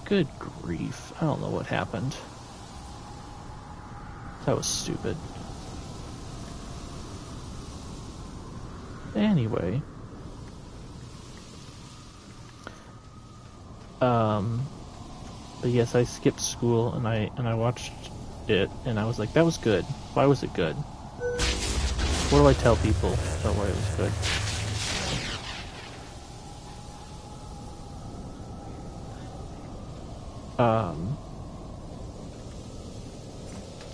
Good grief. I don't know what happened. That was stupid. Anyway. But yes, I skipped school and I watched it and I was like, that was good. Why was it good? What do I tell people about why it was good?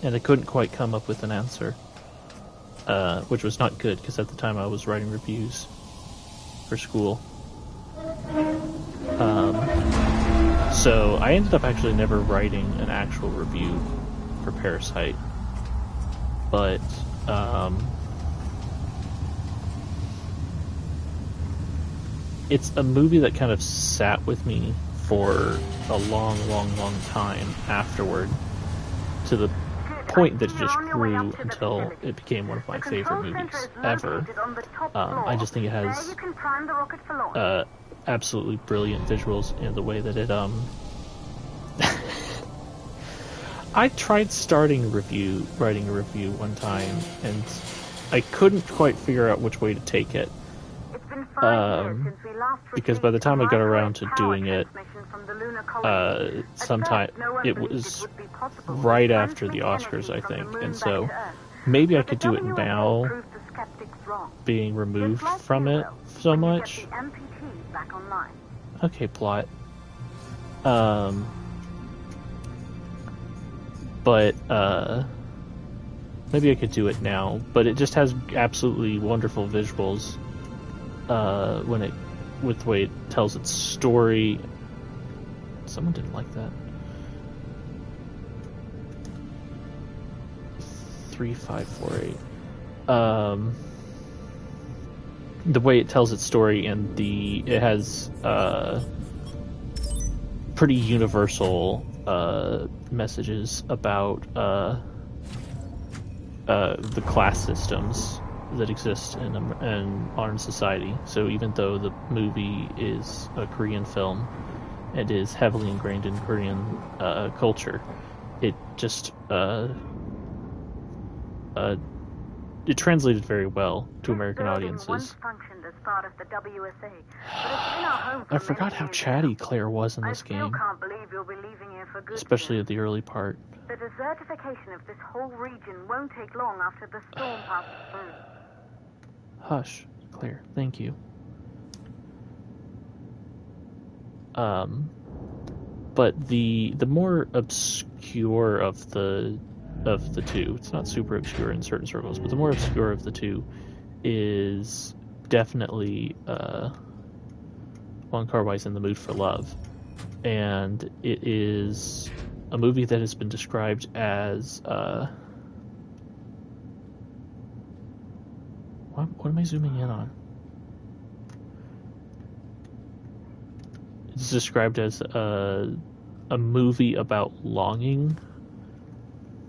And I couldn't quite come up with an answer, which was not good because at the time I was writing reviews for school. So I ended up actually never writing an actual review for Parasite, but it's a movie that kind of sat with me for a long time afterward, to the point that it just grew until it became one of my favorite movies ever. I just think it has absolutely brilliant visuals in the way that it I tried writing a review one time, and I couldn't quite figure out which way to take it. Because by the time I got around to doing it, sometime it was right after the Oscars, I think, and so maybe I could do it now, being removed from it so much. Okay, plot. But maybe I could do it now, but it just has absolutely wonderful visuals with the way it tells its story. Someone didn't like that. 3548. The way it tells its story, and it has pretty universal messages about the class systems that exist in modern society. So even though the movie is a Korean film and is heavily ingrained in Korean culture, it just it translated very well to American audiences. I forgot how chatty Claire was in this game, especially at the early part. The desertification of this whole region won't take long after the storm passes through. Hush, Claire. Thank you. But the more obscure of the two, it's not super obscure in certain circles, but the more obscure of the two is definitely Wong Kar-wai's In the Mood for Love, and it is a movie that has been described as what am I zooming in on? It's described as a movie about longing.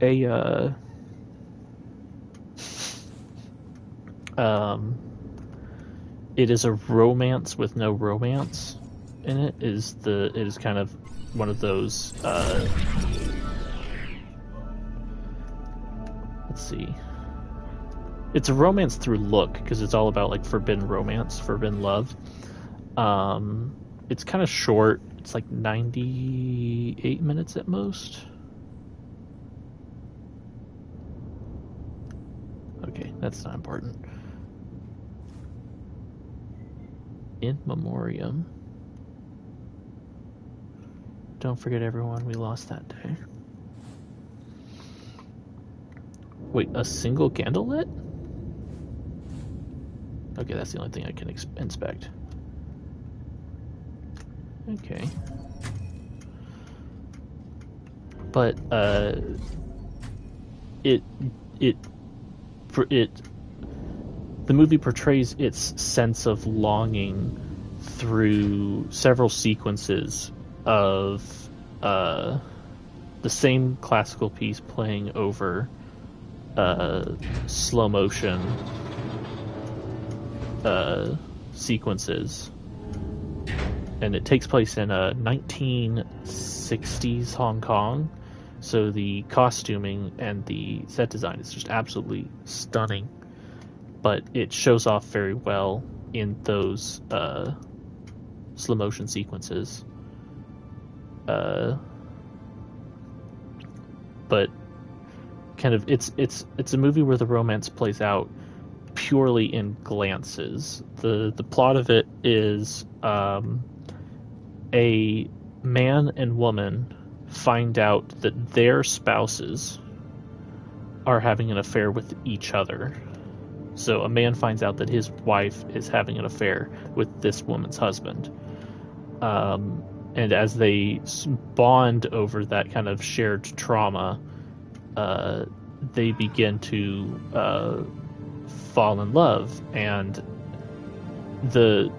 It is a romance with no romance in it. It is kind of one of those let's see. It's a romance through look, because it's all about like forbidden romance, forbidden love. It's kind of short. It's like 98 minutes at most. Okay, that's not important. In Memoriam. Don't forget everyone we lost that day. Wait, a single candle lit? Okay, that's the only thing I can inspect. Okay. But, the movie portrays its sense of longing through several sequences of the same classical piece playing over slow motion sequences, and it takes place in 1960s Hong Kong. So the costuming and the set design is just absolutely stunning, but it shows off very well in those slow motion sequences. But kind of it's a movie where the romance plays out purely in glances. The plot of it is a man and woman find out that their spouses are having an affair with each other. So a man finds out that his wife is having an affair with this woman's husband. And as they bond over that kind of shared trauma, they begin to fall in love. And the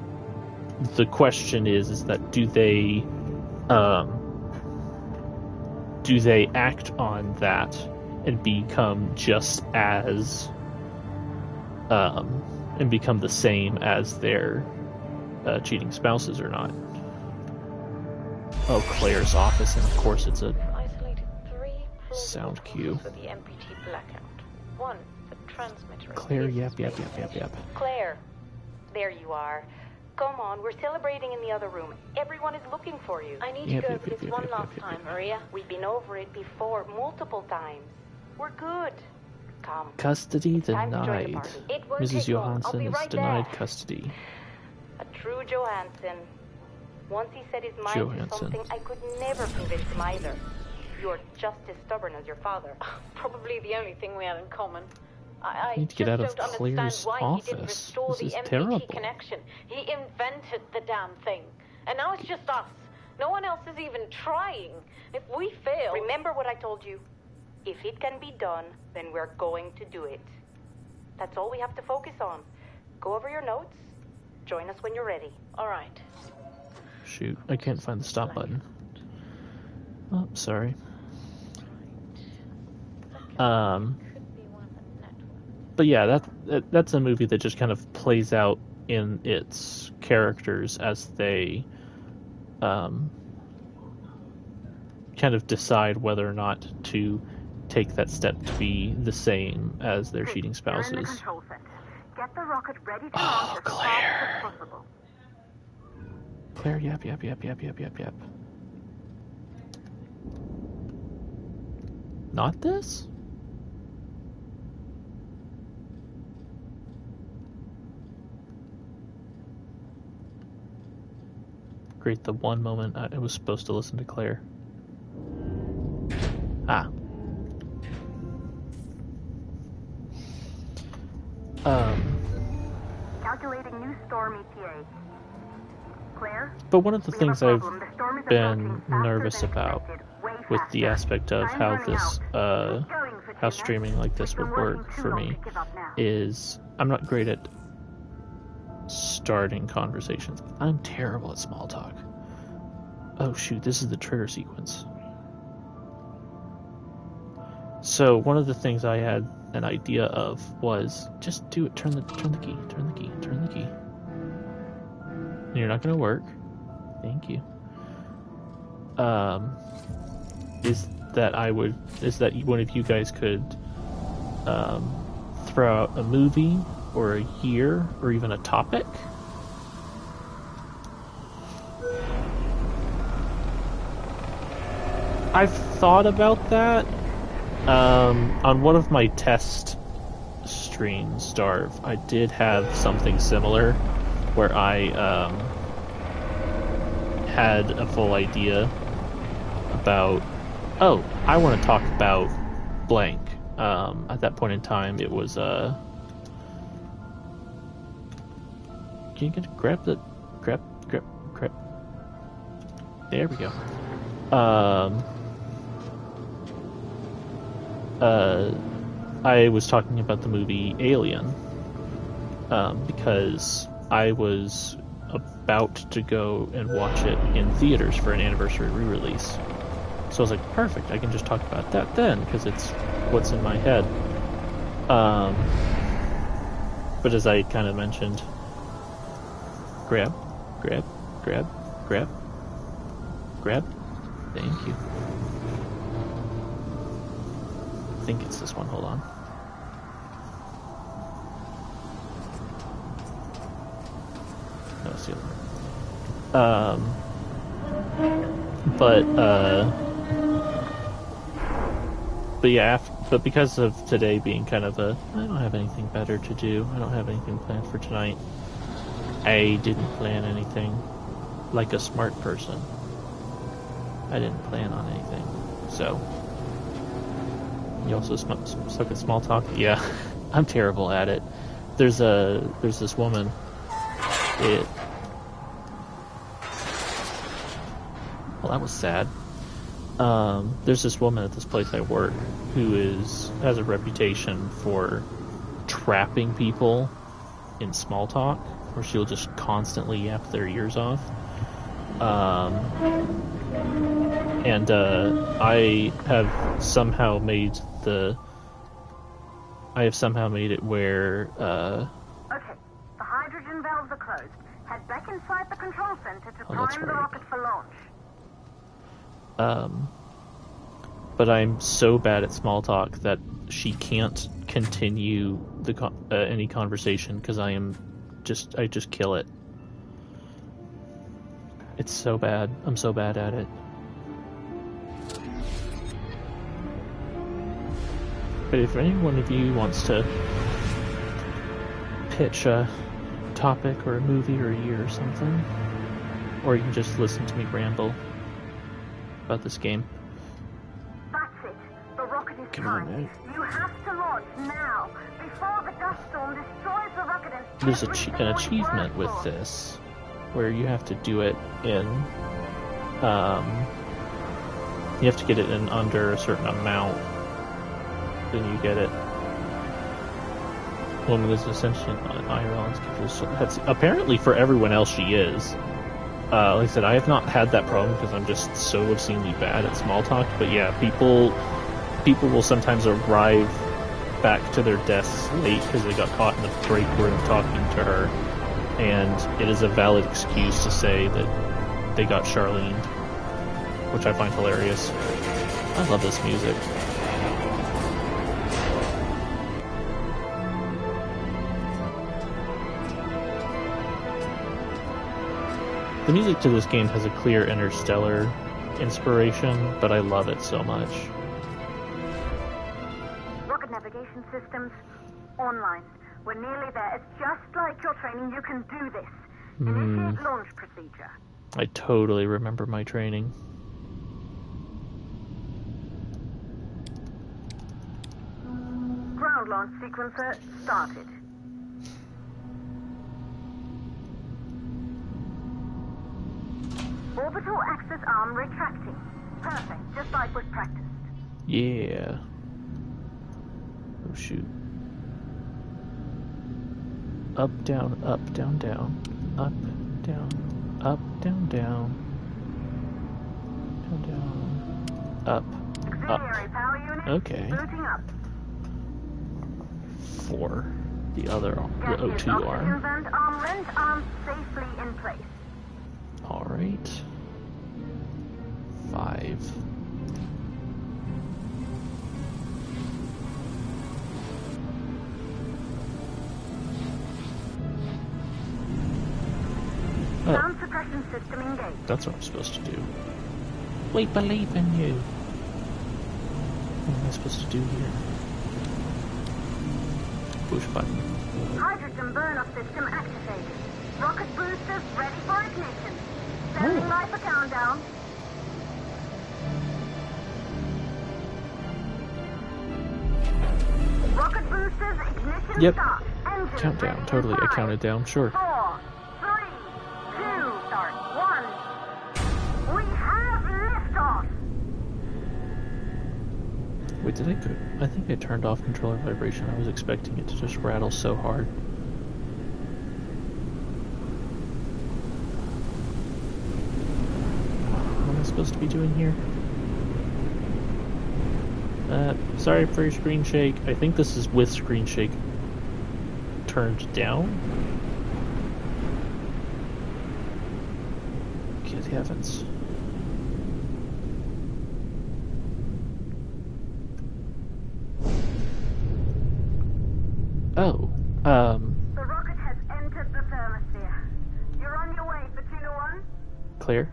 question is that do they act on that and become just as and become the same as their cheating spouses or not? Oh, Claire's office, and of course it's a sound cue. For the MPT blackout. One, the transmitter. Claire, yep. Claire, there you are. Come on, we're celebrating in the other room. Everyone is looking for you. I need to go over this one last time, Maria. We've been over it before, multiple times. We're good. Come. Custody denied. Mrs. Johansson is denied there. custody. A true Johansson. Once he set his mind to something, I could never convince him either. You're just as stubborn as your father. Probably the only thing we have in common. I need to get out of don't Claire's understand why he didn't office. restore This the is MPT terrible. connection. He invented the damn thing. And now it's just us. No one else is even trying. If we fail... Remember what I told you. If it can be done, then we're going to do it. That's all we have to focus on. Go over your notes. Join us when you're ready. All right. Shoot, I can't find the stop button. Oh, sorry. But yeah, that's a movie that just kind of plays out in its characters as they kind of decide whether or not to take that step to be the same as their cheating spouses. You're in the control set. Get the rocket ready to launch as fast as possible. Claire, yep. Not this? Great, the one moment I was supposed to listen to Claire. Ah. Calculating new storm ETA. Claire? But one of the We have a things I've problem. The storm is been approaching faster nervous than about expected. Way with the faster. aspect of Time's how running this out. Keep going, how Fatima. streaming like this We've would been working work too for long me to give up now. is I'm not great at starting conversations. I'm terrible at small talk. Oh shoot, this is the trigger sequence. So one of the things I had an idea of was just do it. Turn the key. And you're not gonna work. Thank you. Is that one of you guys could throw out a movie or a year or even a topic? I've thought about that. On one of my test streams, Starve, I did have something similar where I had a full idea about, oh, I want to talk about blank. At that point in time, it was can you grab. There we go. I was talking about the movie Alien, because I was about to go and watch it in theaters for an anniversary re-release. So I was like, perfect, I can just talk about that then, because it's what's in my head. But as I kind of mentioned, grab. Grab. Grab. Thank you. I think it's this one. Hold on. No, it's the other one. But yeah, but because of today being kind of I don't have anything better to do. I don't have anything planned for tonight. I didn't plan anything like a smart person. I didn't plan on anything. So, you also suck at small talk? Yeah, I'm terrible at it. There's this woman. Well, that was sad. There's this woman at this place I work who has a reputation for trapping people in small talk, where she'll just constantly yap their ears off. I have somehow made it where Okay, the hydrogen valves are closed. Head back inside the control center to prime the rocket for launch. But I'm so bad at small talk that she can't continue any conversation because I just kill it. It's so bad. I'm so bad at it. But if any one of you wants to pitch a topic or a movie or a year or something, or you can just listen to me ramble about this game. That's it. The rocket is Come on, primed. man. You have to launch now before the dust storm destroys the rocket and There's everything an we achievement with worked for. this where you have to do it in you have to get it in under a certain amount, then you get it. Woman is essentially an IRL. That's apparently for everyone else she is. Like I said, I have not had that problem because I'm just so obscenely bad at small talk. But yeah, people will sometimes arrive back to their desks late because they got caught in the break room talking to her, and it is a valid excuse to say that they got Charlened, which I find hilarious. I love this music. The music to this game has a clear Interstellar inspiration, but I love it so much. Rocket navigation systems online. We're nearly there. It's just like your training. You can do this. Initiate launch procedure. I totally remember my training. Ground launch sequencer started. Orbital axis arm retracting. Perfect, just like was practiced. Yeah. Oh shoot. Up, down, up, down, down. Up, down, up, down, down. Down, down. Up. Auxiliary power unit. Okay. Booting up. For the other, the Gaseous O2 oxygen arm. vent arm length arm safely in place. Alright. 5. Oh, Sound suppression system engaged. that's what I'm supposed to do. We believe in you. What am I supposed to do here? Push button. Hydrogen burn-off system activated. Rocket boosters ready for ignition. Standing by for countdown. Rocket boosters ignition Yep. start. Engines Countdown. ready in Totally. I 5, counted down. Sure. 4, 3, 2, 1. We have liftoff. Wait, did I go? I think I turned off controller vibration. I was expecting it to just rattle so hard. What am I supposed to be doing here? Sorry for your screen shake. I think this is with screen shake turned down. Good heavens. Oh, The rocket has entered the thermosphere. You're on your way for Tuna 1? Claire?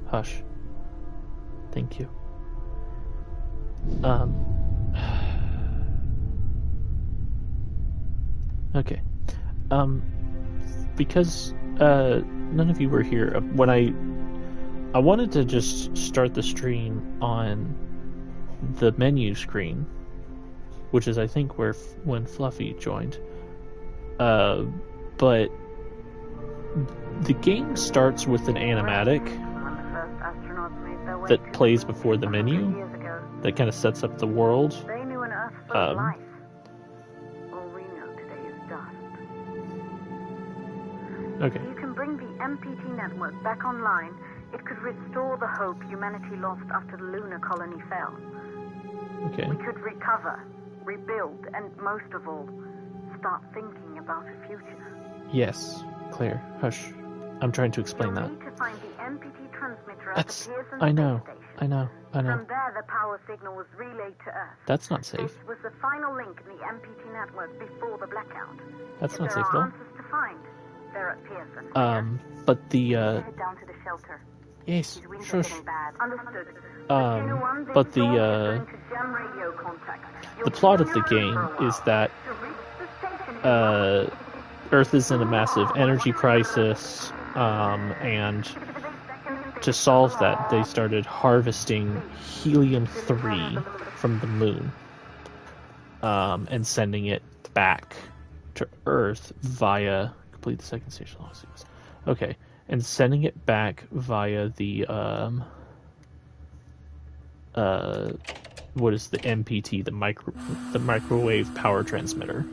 Hush. Thank you. Okay. Because, none of you were here, when I wanted to just start the stream on the menu screen, which is, I think, when Fluffy joined. But the game starts with an animatic that plays before the menu that kind of sets up the world. They knew an Earth full of life. All we know today is dust. Okay. If you can bring the MPT network back online, it could restore the hope humanity lost after the lunar colony fell. Okay. We could recover, rebuild, and most of all, start thinking about a future. Yes, Claire, hush. I'm trying to explain You'll that. need to find the MPT transmitter at That's... the Pearson I know. space station. I know. From there, the power signal was relayed to Earth. That's not safe. This was the final link in the MPT network before the blackout. That's not If safe, there though. are answers to find, they're at Pearson. But the, Head down to the shelter. yes, His winds are shush. getting bad. Understood. But the plot of the game is that, Earth is in a massive energy crisis, and to solve that, they started harvesting helium-3 from the moon, and sending it back to Earth via... Complete the second station. Okay, and sending it back via the, what is the MPT, the microwave power transmitter.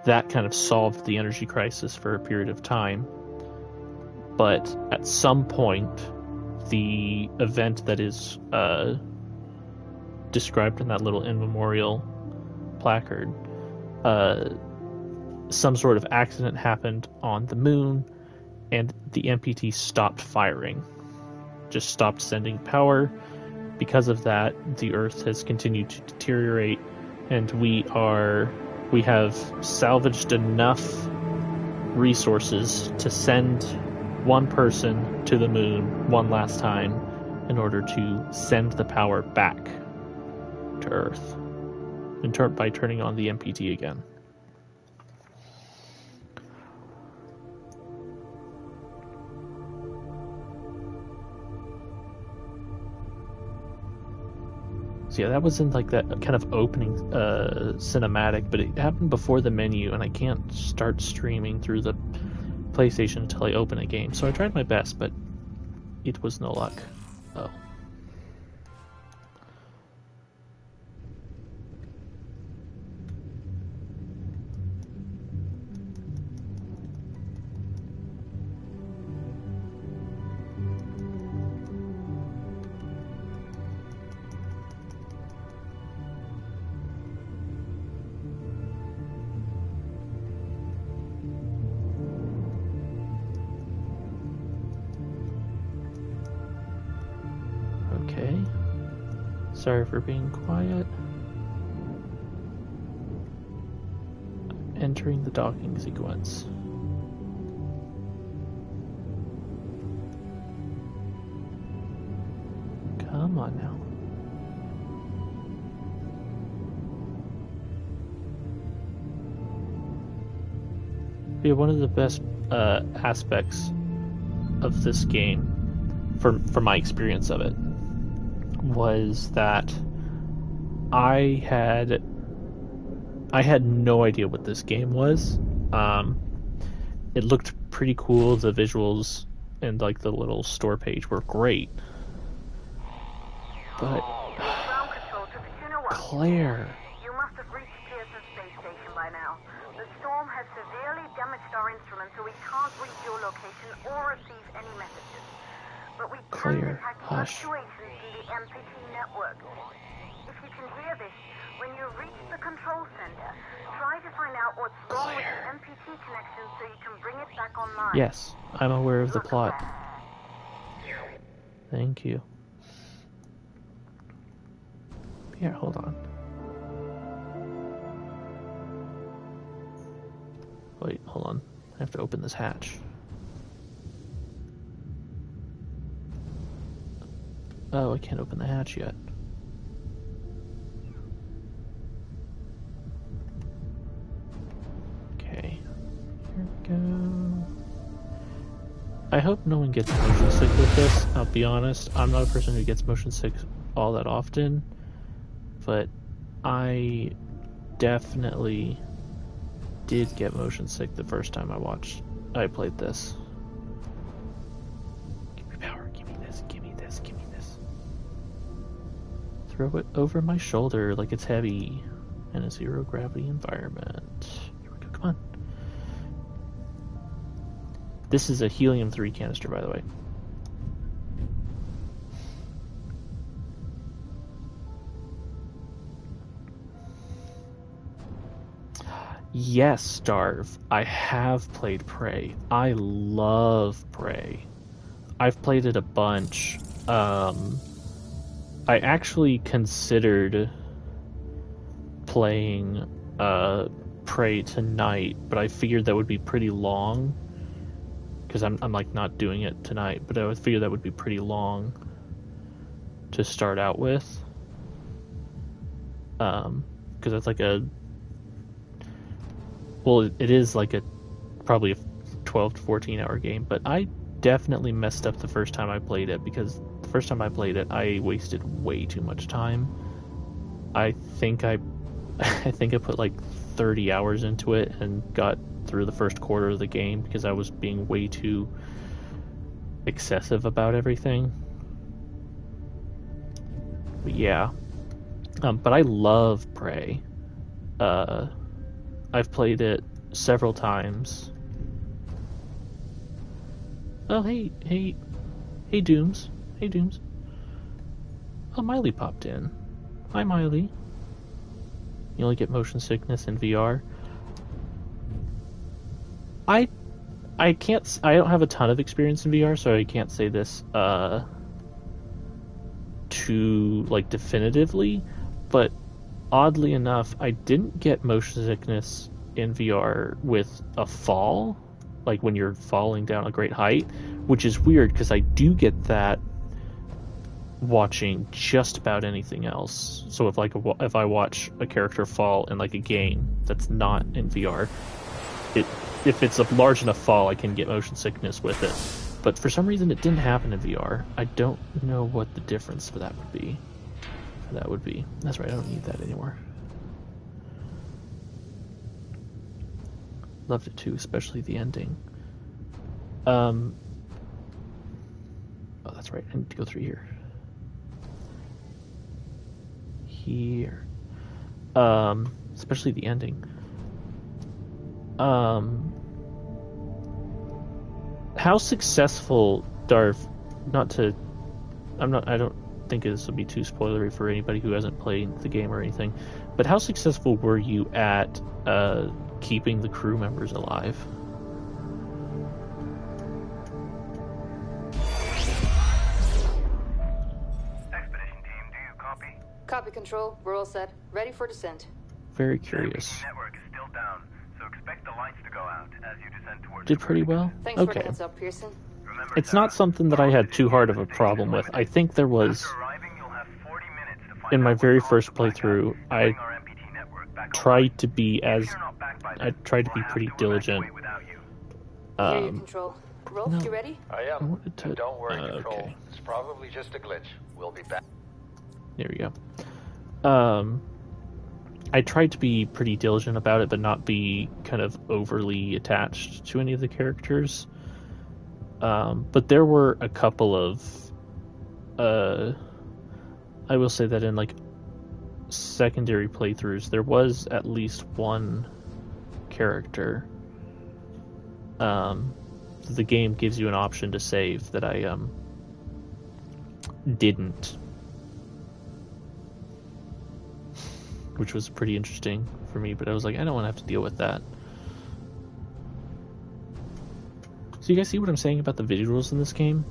That kind of solved the energy crisis for a period of time. But at some point, the event that is described in that little in memorial placard, some sort of accident happened on the moon, and the MPT stopped firing. Just stopped sending power. Because of that, the Earth has continued to deteriorate, and we have salvaged enough resources to send one person to the moon one last time in order to send the power back to Earth, and by turning on the MPT again. So yeah, that was in like that kind of opening cinematic, but it happened before the menu, and I can't start streaming through the PlayStation until I open a game. So I tried my best, but it was no luck. Oh. Okay. Sorry for being quiet. Entering the docking sequence. Come on now. Yeah, one of the best aspects of this game, for my experience of it, was that I had no idea what this game was. It looked pretty cool. The visuals and like the little store page were great, but Claire. You must have reached Pearson Space Station by now. The storm has severely damaged our instruments, so we can't reach your location or receive any messages. But we can Claire, detect hush. fluctuations in the MPT network. If you can hear this, when you reach the control center, try to find out what's wrong with the MPT connection so you can bring it back online. Yes, I'm aware of the plot. Thank you. Here, hold on. Wait, hold on. I have to open this hatch. Oh, I can't open the hatch yet. Okay. Here we go. I hope no one gets motion sick with this. I'll be honest, I'm not a person who gets motion sick all that often, but I definitely did get motion sick the first time I played this. Give me power, give me this, give me this, give me this. Throw it over my shoulder like it's heavy in a zero gravity environment. Here we go, come on. This is a helium-3 canister, by the way. Yes, Starve. I have played Prey. I love Prey. I've played it a bunch. I actually considered playing Prey tonight, but I figured that would be pretty long. Because I'm like not doing it tonight, but I would figure that would be pretty long to start out with. Because it's like it is like probably a 12 to 14 hour game, but I definitely messed up the first time I played it, because the first time I played it, I wasted way too much time. I think I put like 30 hours into it and got through the first quarter of the game because I was being way too excessive about everything. But yeah. But I love Prey. I've played it several times. Oh, hey Dooms. Hey, Dooms. Oh, Miley popped in. Hi, Miley. You only get motion sickness in VR. I don't have a ton of experience in VR, so I can't say this too like definitively, but oddly enough, I didn't get motion sickness in VR with a fall, like when you're falling down a great height, which is weird because I do get that watching just about anything else. So if I watch a character fall in like a game that's not in VR, if it's a large enough fall, I can get motion sickness with it. But for some reason, it didn't happen in VR. I don't know what the difference for that would be. That's right, I don't need that anymore. Loved it too, especially the ending. Oh, that's right, I need to go through here. Especially the ending. How successful, Darv, I don't think this will be too spoilery for anybody who hasn't played the game or anything, but how successful were you at keeping the crew members alive? Expedition team, do you copy? Copy, Control. We're all set. Ready for descent. Very curious. The network is still down, so expect the lights to go out as you descend towards Did pretty well? Thanks for Okay. the heads up, Pearson. Remember, It's not something that I had too hard of a problem with. I think there was, after arriving, you'll have 40 minutes to find in my out very what first caused the playthrough, blackout. I Bring our MPT network back tried to be online. as, If you're not back by I then, tried to be we'll have pretty to diligent. evacuate without you. Hear you, Control. Rolf, no. you ready? I I am. wanted to- And don't worry, Control. okay. It's probably just a glitch. We'll be back. There we go. I tried to be pretty diligent about it, but not be kind of overly attached to any of the characters. But there were a couple of, I will say that in like secondary playthroughs, there was at least one character. The game gives you an option to save that I didn't. which was pretty interesting for me, but I was like, I don't want to have to deal with that. So you guys see what I'm saying about the visuals in this game?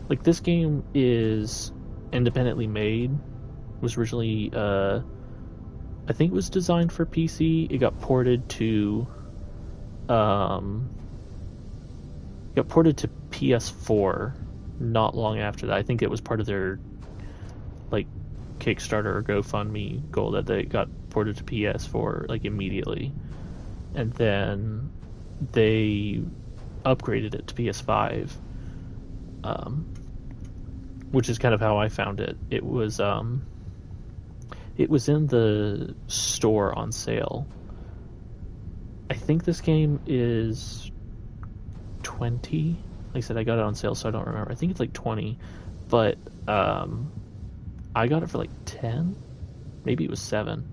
Like, this game is independently made, was originally, I think it was designed for PC, it got ported to, PS4 not long after that. I think it was part of their, like, Kickstarter or GoFundMe goal that they got ported to PS4, like, immediately. And then they upgraded it to PS5, which is kind of how I found it. It was in the store on sale. I think this game is 20. Like I said, I got it on sale, so I don't remember. I think it's like 20, but I got it for like 10. Maybe it was 7.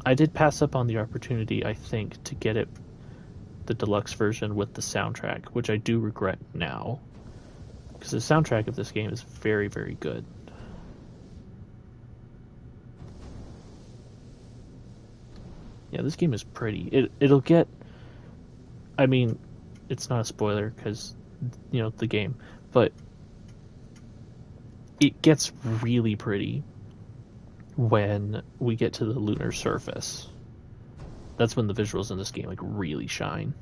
I did pass up on the opportunity, I think, to get it, the deluxe version with the soundtrack, which I do regret now, because the soundtrack of this game is very, very good. Yeah, this game is pretty. It'll get, I mean, it's not a spoiler because, you know, the game, but it gets really pretty when we get to the lunar surface. That's when the visuals in this game like really shine.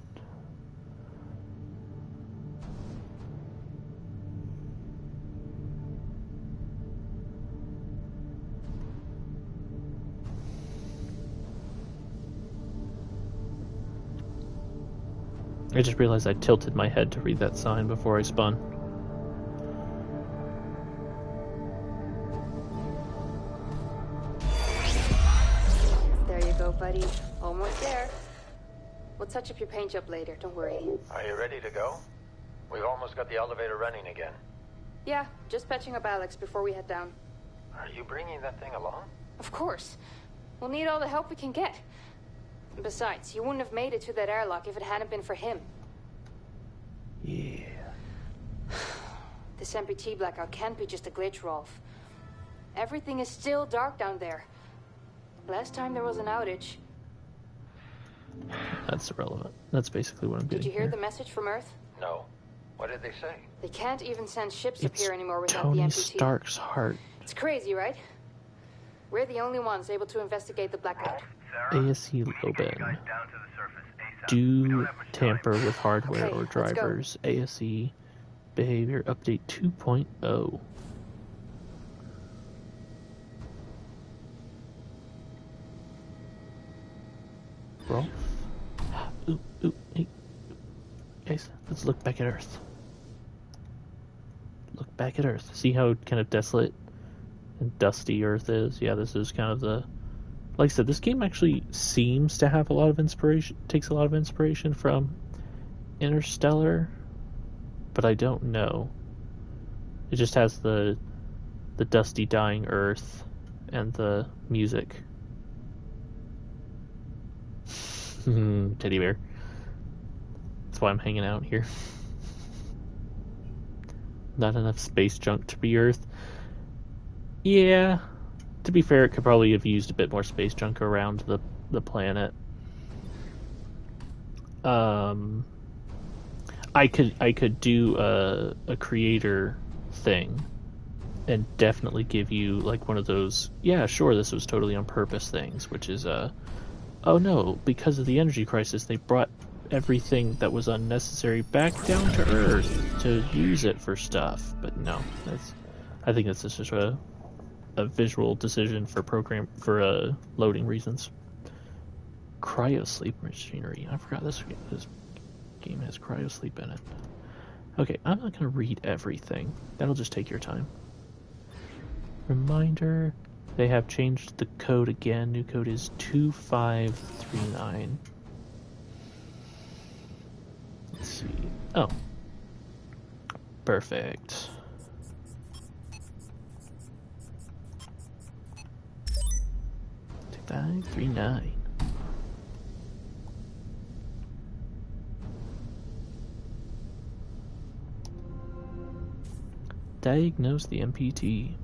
I just realized I tilted my head to read that sign before I spun. There you go, buddy. Almost there. We'll touch up your paint job later, don't worry. Are you ready to go? We've almost got the elevator running again. Yeah, just patching up Alex before we head down. Are you bringing that thing along? Of course. We'll need all the help we can get. Besides, you wouldn't have made it to that airlock if it hadn't been for him. Yeah. This MPT blackout can't be just a glitch, Rolf. Everything is still dark down there. Last time there was an outage. That's irrelevant. That's basically what I'm getting. Did you hear here. the message from Earth? No. What did they say? They can't even send ships up It's here anymore without Tony the MPT. Stark's heart. It's crazy, right? We're the only ones able to investigate the blackout. Sarah, ASC we need to get you Loban. guys down to the surface ASAP. We Do don't have much time. tamper with hardware Okay, or let's go. drivers. ASE behavior update 2.0. Rolf? Ooh, hey. Guys, let's look back at Earth. Look back at Earth. See how kind of desolate and dusty Earth is? Yeah, this is kind of the... Like I said, this game actually seems to have a lot of inspiration, takes a lot of inspiration from Interstellar, but I don't know. It just has the dusty, dying Earth and the music. Teddy bear. That's why I'm hanging out here. Not enough space junk to be Earth. Yeah. To be fair, it could probably have used a bit more space junk around the planet. I could do a creator thing and definitely give you like one of those, yeah, sure, this was totally on purpose things, which is oh no, because of the energy crisis they brought everything that was unnecessary back down to Earth to use it for stuff. But no, I think that's just a visual decision for loading reasons. Cryo sleep machinery. I forgot this game has cryo sleep in it. Okay, I'm not gonna read everything. That'll just take your time. Reminder, they have changed the code again. New code is 2539. Let's see. Oh. Perfect. 2539. Diagnose the MPT.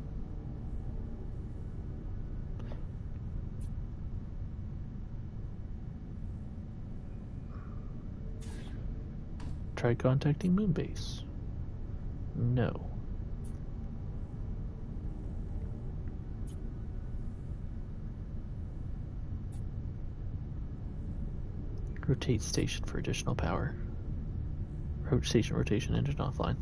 Try contacting Moonbase. No. Rotate station for additional power. Rotation engine offline.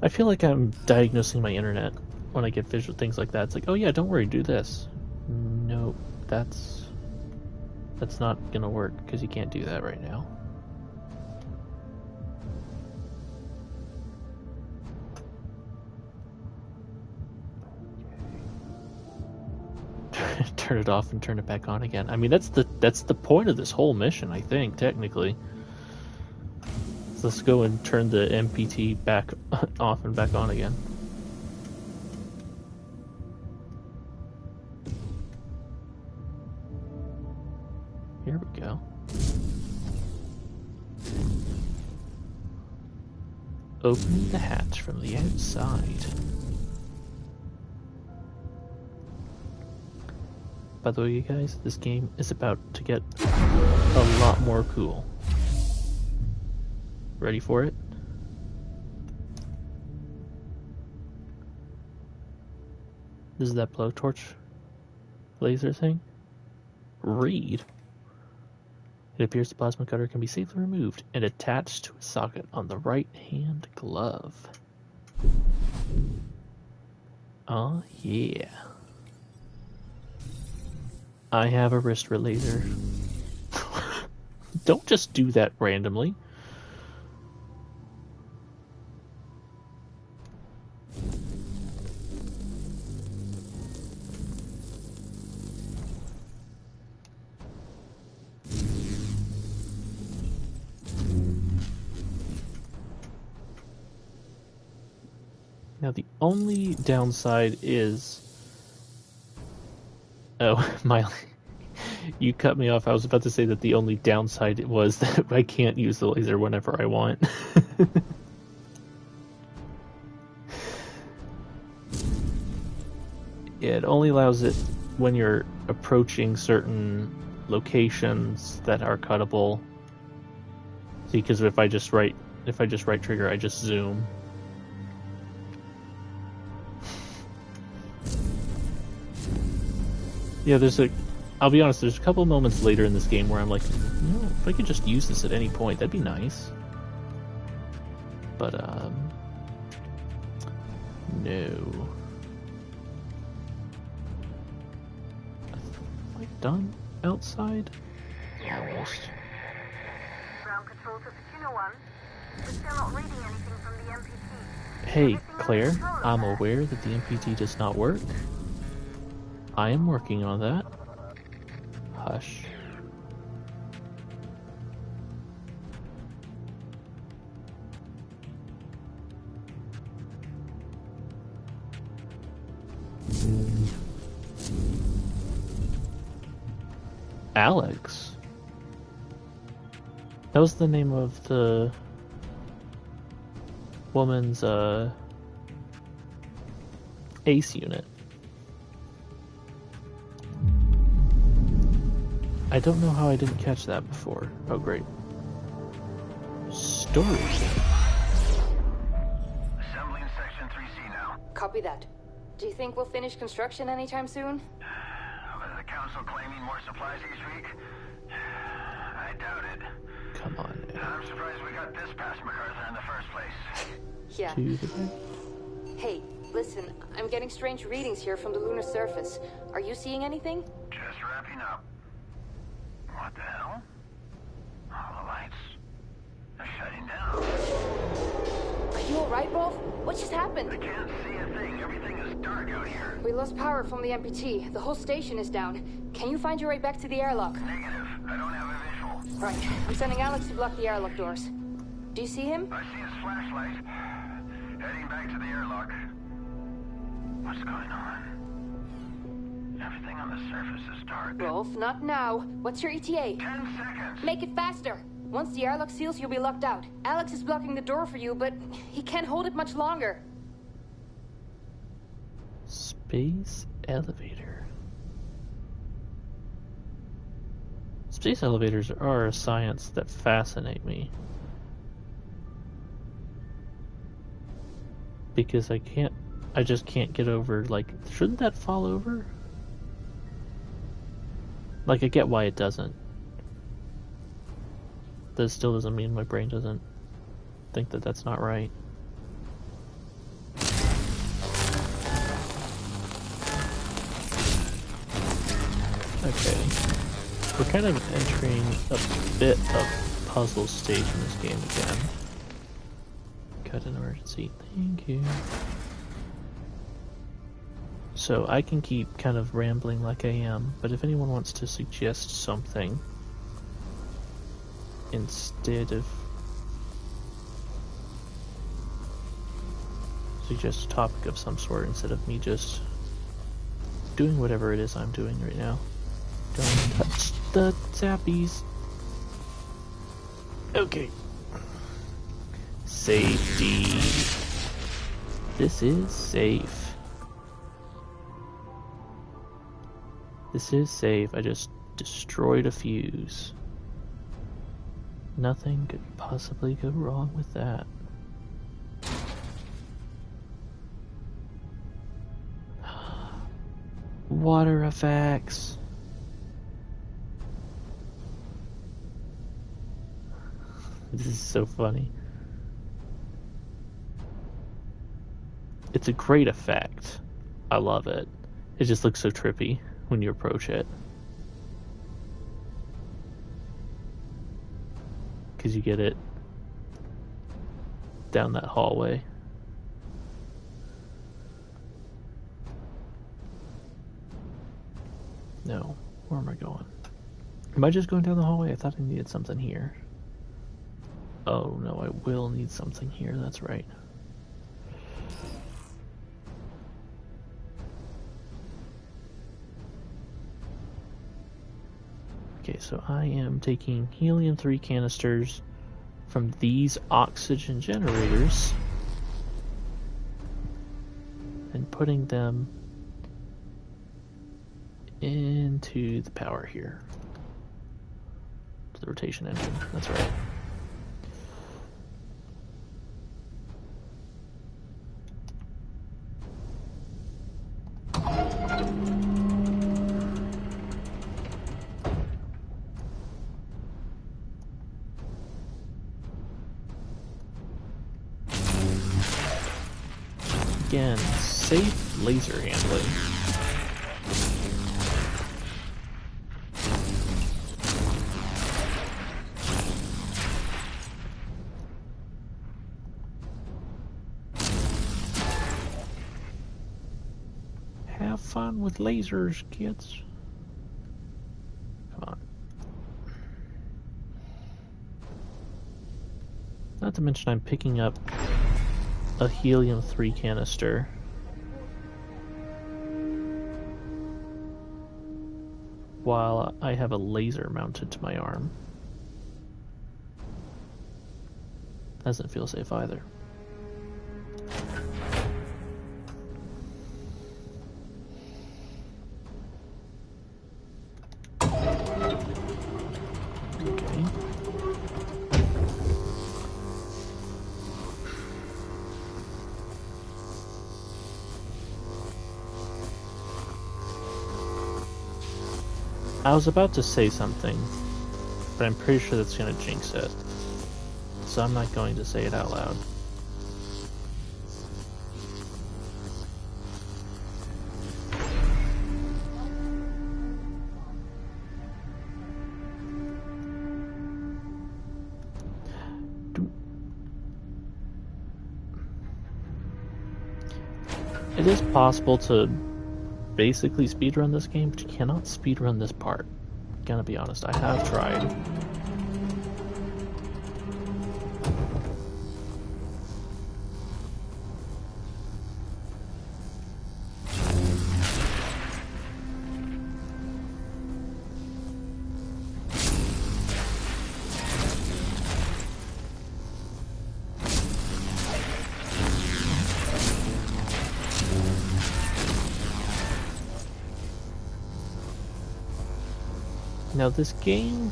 I feel like I'm diagnosing my internet when I get visual things like that. It's like, oh yeah, don't worry, do this. No, that's not gonna work because you can't do that right now. Turn it off and turn it back on again. I mean, that's the point of this whole mission, I think, technically. So let's go and turn the MPT back off and back on again. Here we go. Opening the hatch from the outside. By the way, you guys, this game is about to get a lot more cool. Ready for it? This is that blowtorch laser thing. Read. It appears the plasma cutter can be safely removed and attached to a socket on the right-hand glove. Oh yeah. I have a wrist laser. Don't just do that randomly. Now the only downside is... Oh, Miley, you cut me off. I was about to say that the only downside was that I can't use the laser whenever I want. Yeah, it only allows it when you're approaching certain locations that are cuttable. See, because if I just right trigger, I just zoom. Yeah, I'll be honest, there's a couple moments later in this game where I'm like, if I could just use this at any point, that'd be nice. But, no. Am I done outside? Almost. Ground control to Fortuna 1. We're still not reading anything from the MPT. Hey, Claire, I'm aware that the MPT does not work. I am working on that. Hush. Alex? That was the name of the woman's ACE unit. I don't know how I didn't catch that before. Oh, great. Storage. Assembling section 3C now. Copy that. Do you think we'll finish construction anytime soon? Is the council claiming more supplies each week? I doubt it. Come on, man. I'm surprised we got this past MacArthur in the first place. Yeah. To the... Hey, listen, I'm getting strange readings here from the lunar surface. Are you seeing anything? Just wrapping up. What the hell? All the lights are shutting down. Are you alright, Rolf? What just I happened? can't see a thing. Everything is dark out here. We lost power from the MPT. The whole station is down. Can you find your way back to the airlock? Negative. I don't have a visual. Right. I'm sending Alex to block the airlock doors. Do you see him? I see his flashlight. Heading back to the airlock. What's going on? Everything on the surface is dark. Rolf, not now. What's your ETA? 10 seconds. Make it faster. Once the airlock seals, you'll be locked out. Alex is blocking the door for you, but he can't hold it much longer. Space elevator. Space elevators are a science that fascinate me. Because I just can't get over, like, shouldn't that fall over? Like, I get why it doesn't. That still doesn't mean my brain doesn't think that that's not right. Okay. We're kind of entering a bit of puzzle stage in this game again. Cut an emergency. Thank you. So I can keep kind of rambling like I am, but if anyone wants to suggest something instead of suggest a topic of some sort instead of me just doing whatever it is I'm doing right now. Don't touch the zappies. Okay. Safety. This is safe. This is safe. I just destroyed a fuse. Nothing could possibly go wrong with that. Water effects. This is so funny. It's a great effect. I love it. It just looks so trippy when you approach it. Because you get it down that hallway. No, where am I going? Am I just going down the hallway? I thought I needed something here. Oh no, I will need something here, that's right. Okay, so I am taking helium-3 canisters from these oxygen generators and putting them into the power here. The rotation engine, that's right. Again, safe laser handling. Have fun with lasers, kids. Come on. Not to mention I'm picking up a helium-3 canister. While I have a laser mounted to my arm. Doesn't feel safe either. I was about to say something, but I'm pretty sure that's going to jinx it. So I'm not going to say it out loud. It is possible to basically speedrun this game, but you cannot speedrun this part. Gonna be honest, I have tried. Now this game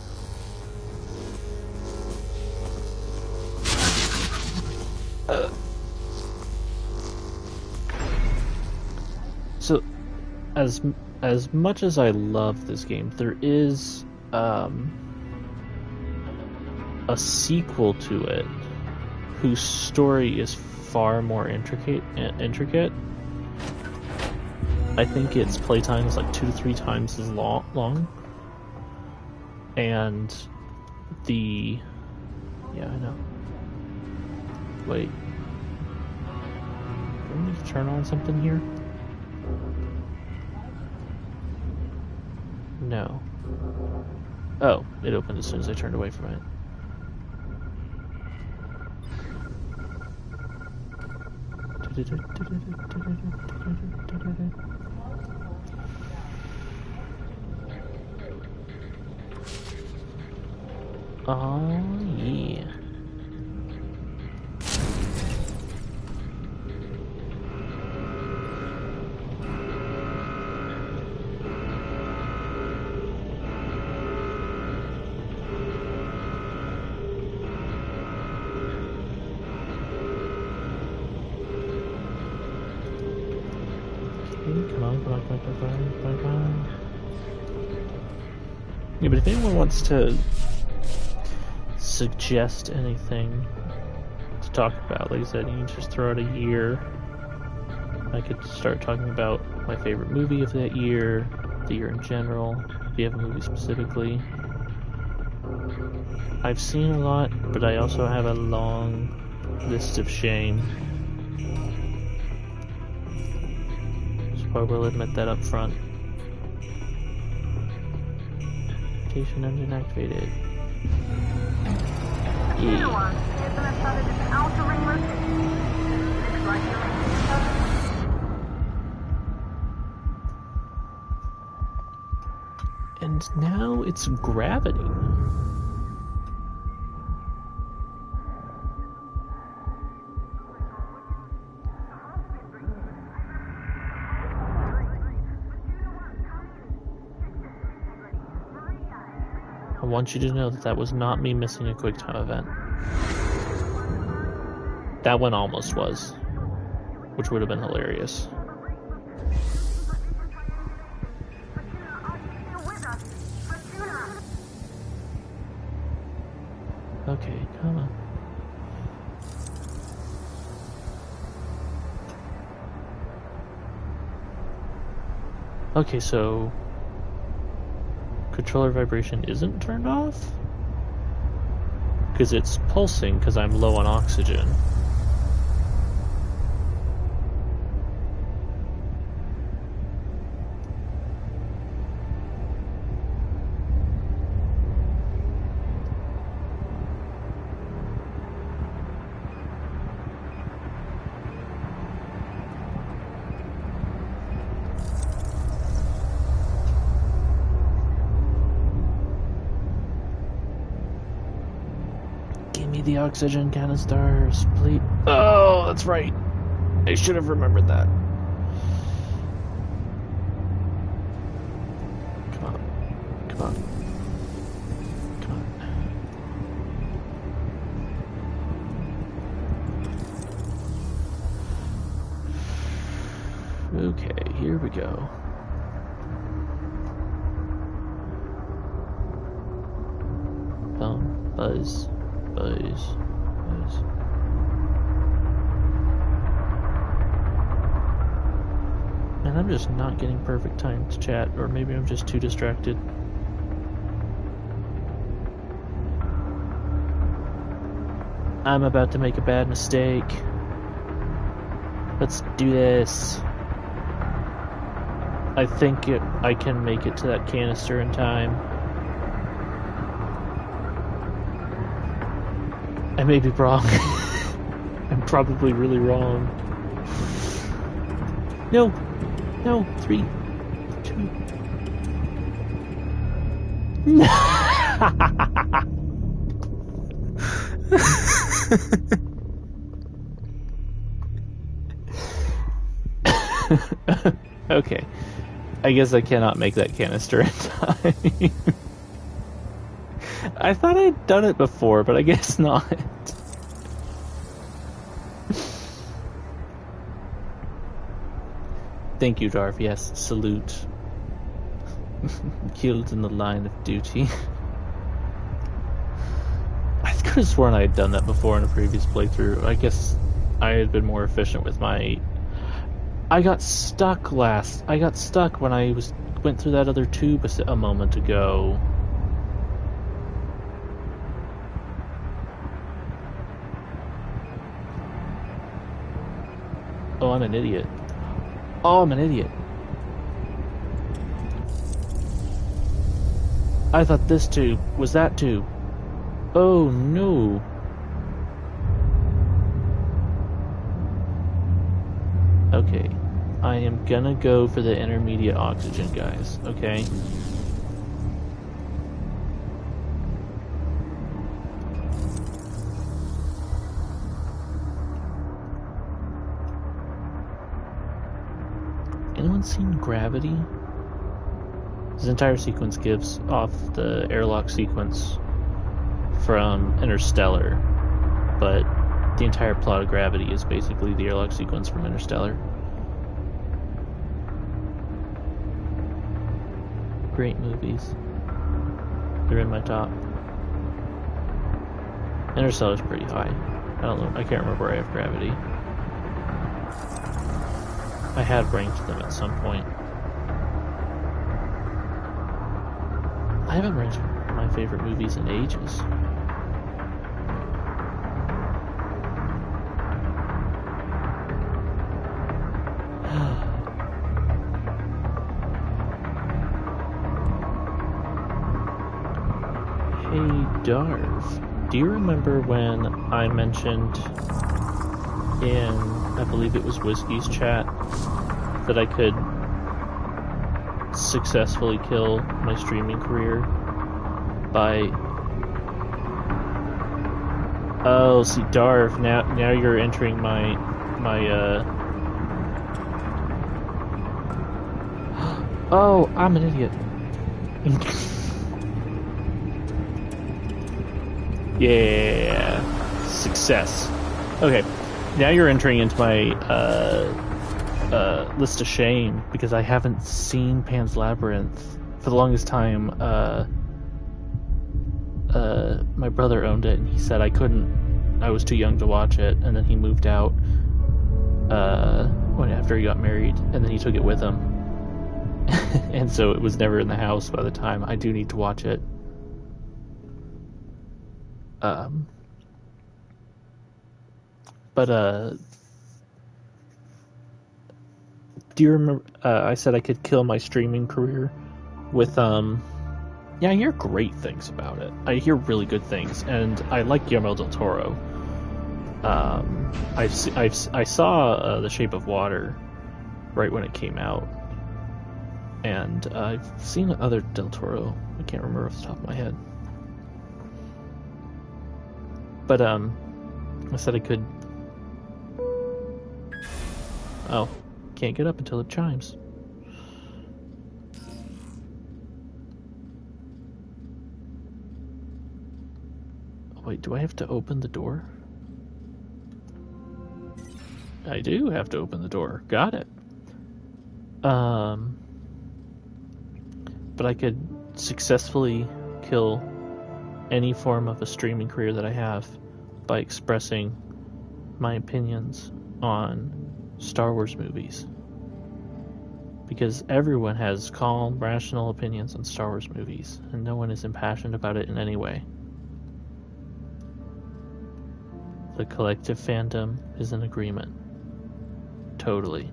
So, as much as I love this game, there is a sequel to it whose story is far more intricate. I think its playtime is like 2 to 3 times as long. And yeah, I know. Wait. Do I need to turn on something here? No. Oh, it opened as soon as I turned away from it. Oh, yeah. Come on. Yeah, but if anyone wants to suggest anything to talk about, like I said, you can just throw out a year. I could start talking about my favorite movie of that year, the year in general, if you have a movie specifically. I've seen a lot, but I also have a long list of shame. So I will admit that up front. Station engine activated. Yeah. And now it's gravity. I want you to know that was not me missing a QuickTime event. That one almost was, which would have been hilarious. Okay, come on. Okay, so controller vibration isn't turned off? Because it's pulsing because I'm low on oxygen. The oxygen canisters, please. Oh, that's right. I should have remembered that. Come on. Come on. Come on. Okay, here we go. Buzz. Buzz. And I'm just not getting perfect time to chat, or maybe I'm just too distracted. I'm about to make a bad mistake. Let's do this. I think I can make it to that canister in time. I may be wrong. I'm probably really wrong. No. 3, 2. Okay. I guess I cannot make that canister in time. I thought I'd done it before, but I guess not. Thank you, Darv. Yes, salute. Killed in the line of duty. I could have sworn I had done that before in a previous playthrough. I guess I had been more efficient with my... I got stuck when I went through that other tube a moment ago. Oh, I'm an idiot. Oh, I'm an idiot. I thought this tube was that tube. Oh, no. Okay. I am gonna go for the intermediate oxygen, guys. Okay? Anyone seen Gravity? This entire sequence gives off the airlock sequence from Interstellar, but the entire plot of Gravity is basically the airlock sequence from Interstellar. Great movies. They're in my top. Interstellar's pretty high. I don't know. I can't remember where I have Gravity. I had ranked them at some point. I haven't ranked my favorite movies in ages. Hey, Darv, do you remember when I mentioned in, I believe it was Whiskey's chat, that I could successfully kill my streaming career by... Oh, see, Darv, now you're entering my Oh, I'm an idiot. Yeah, success. Okay, now you're entering into my list of shame because I haven't seen Pan's Labyrinth for the longest time. My brother owned it, and he said I couldn't. I was too young to watch it, and then he moved out after he got married, and then he took it with him, and so it was never in the house by the time. I do need to watch it. Do you remember, I said I could kill my streaming career with, yeah, I hear great things about it. I hear really good things, and I like Guillermo del Toro. I saw The Shape of Water right when it came out, and I've seen other del Toro. I can't remember off the top of my head. But, I said I could... Oh, can't get up until it chimes. Oh, wait, do I have to open the door? I do have to open the door. Got it. But I could successfully kill any form of a streaming career that I have by expressing my opinions on Star Wars movies. Because everyone has calm, rational opinions on Star Wars movies, and no one is impassioned about it in any way. The collective fandom is in agreement. Totally.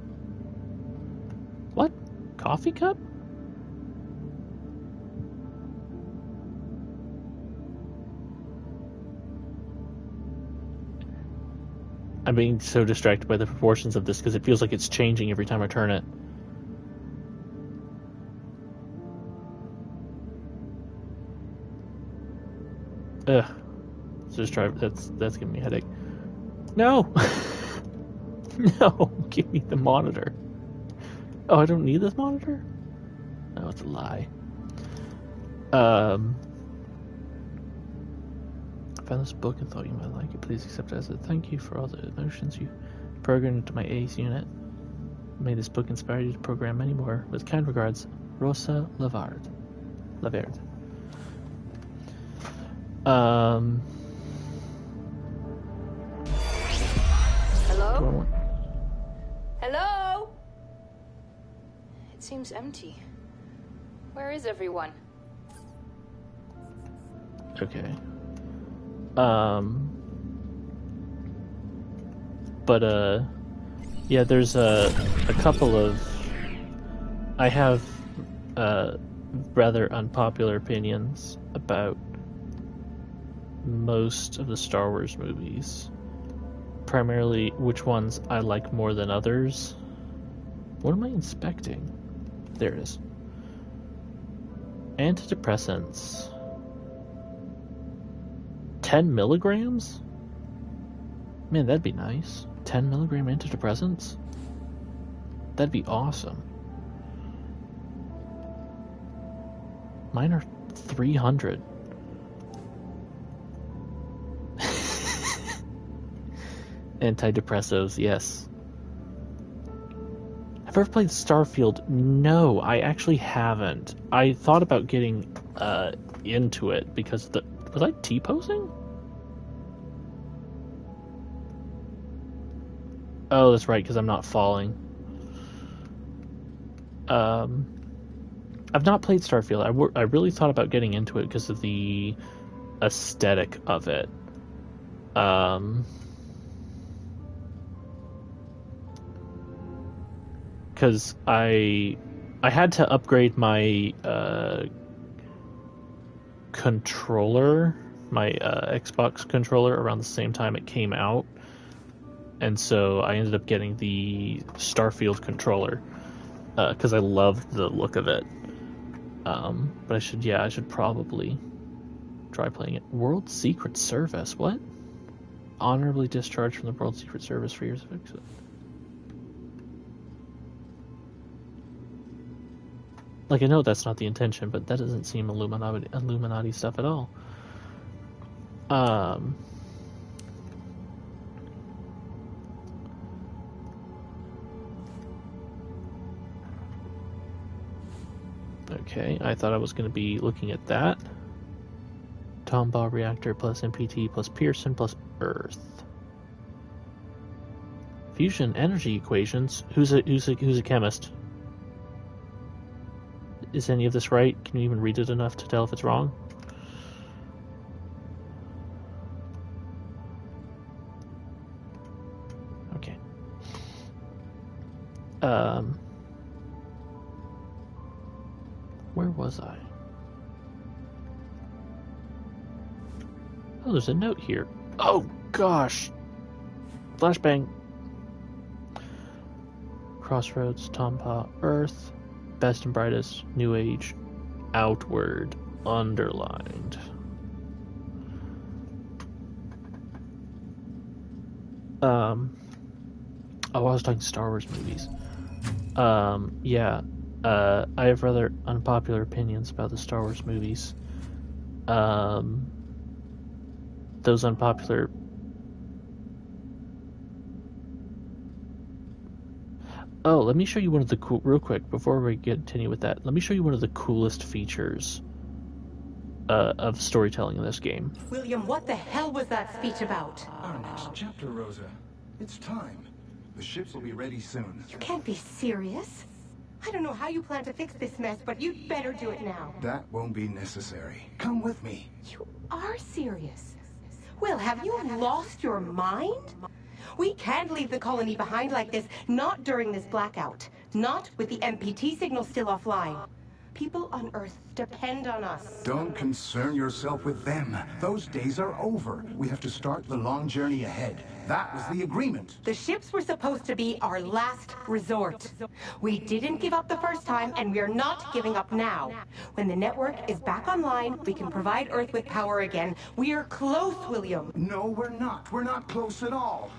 What? Coffee cup? I'm being so distracted by the proportions of this because it feels like it's changing every time I turn it. Ugh. Just try. That's giving me a headache. No. No. Give me the monitor. Oh, I don't need this monitor? No, it's a lie. I found this book and thought you might like it. Please accept it as a thank you for all the emotions you programmed into my ACE unit. May this book inspire you to program many more. With kind regards, Rosa Lavard. Hello? Hello? It seems empty. Where is everyone? Okay. Yeah, there's a couple of... I have rather unpopular opinions about most of the Star Wars movies. Primarily, which ones I like more than others. What am I inspecting? There it is. Antidepressants. 10 milligrams? Man, that'd be nice. 10 milligram antidepressants? That'd be awesome. Mine are 300. Antidepressos, yes. Have I ever played Starfield? No, I actually haven't. I thought about getting into it because was I T-posing? Oh, that's right, because I'm not falling. I've not played Starfield. I really thought about getting into it because of the aesthetic of it. Because I had to upgrade my controller, my Xbox controller, around the same time it came out, and so I ended up getting the Starfield controller because I loved the look of it. But I should probably try playing it. World Secret Service, what? Honorably discharged from the World Secret Service for years of exile. Like, I know that's not the intention, but that doesn't seem Illuminati stuff at all. Okay, I thought I was going to be looking at that. Tombaugh reactor plus MPT plus Pearson plus Earth. Fusion energy equations. Who's a chemist? Is any of this right? Can you even read it enough to tell if it's wrong? Okay. Where was I? Oh, there's a note here. Oh, gosh. Flashbang. Crossroads, Tombaugh, Earth. Best and brightest, New Age, outward, underlined. Oh, I was talking Star Wars movies. Yeah. I have rather unpopular opinions about the Star Wars movies. Those unpopular... Oh, let me show you one of the real quick, before we continue with that, let me show you one of the coolest features of storytelling in this game. William, what the hell was that speech about? Our next chapter, Rosa. It's time. The ships will be ready soon. You can't be serious. I don't know how you plan to fix this mess, but you'd better do it now. That won't be necessary. Come with me. You are serious. Will, have you lost your mind? We can't leave the colony behind like this, not during this blackout. Not with the MPT signal still offline. People on Earth depend on us. Don't concern yourself with them. Those days are over. We have to start the long journey ahead. That was the agreement. The ships were supposed to be our last resort. We didn't give up the first time, and we're not giving up now. When the network is back online, we can provide Earth with power again. We're close, William. No, we're not. We're not close at all.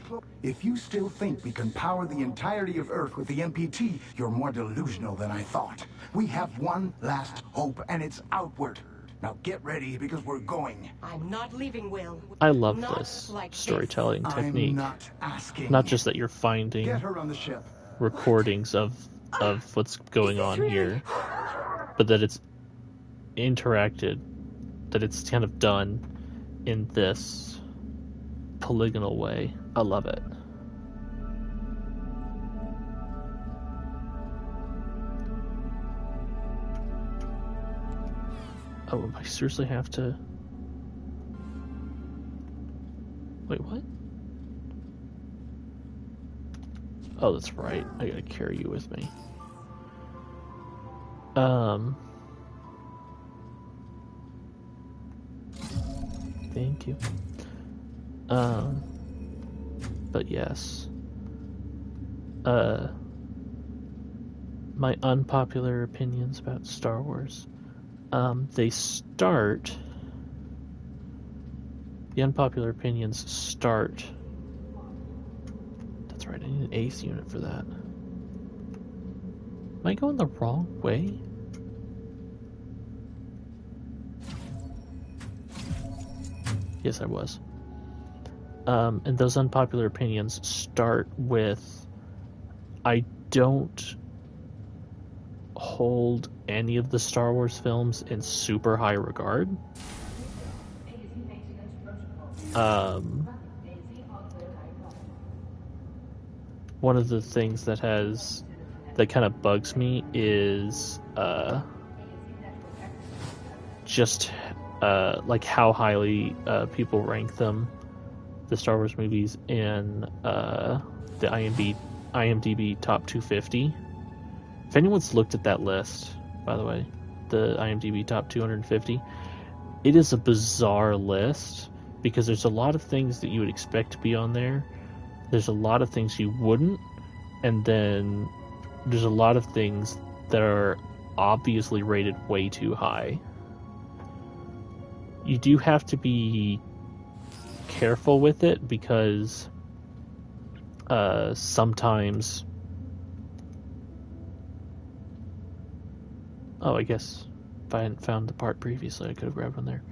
If you still think we can power the entirety of Earth with the MPT, you're more delusional than I thought. We have one last hope, and it's outward. Now get ready, because we're going. I'm not leaving, Will. I love this storytelling technique. I'm not asking. Not just that you're finding... Get her on the ship. recordings of what's going on here, but that it's interacted, that it's kind of done in this polygonal way. I love it. Oh, I seriously have to... Wait, what? Oh, that's right. I gotta carry you with me. Thank you. But yes. My unpopular opinions about Star Wars. The unpopular opinions start... That's right, I need an ACE unit for that. Am I going the wrong way? Yes, I was. And those unpopular opinions start with... I don't hold any of the Star Wars films in super high regard. One of the things that kind of bugs me is just like how highly people rank them, the Star Wars movies, in the IMDb top 250. If anyone's looked at that list, by the way, the IMDb top 250, it is a bizarre list because there's a lot of things that you would expect to be on there. There's a lot of things you wouldn't, and then there's a lot of things that are obviously rated way too high. You do have to be careful with it because sometimes... Oh, I guess if I hadn't found the part previously, I could have grabbed one there.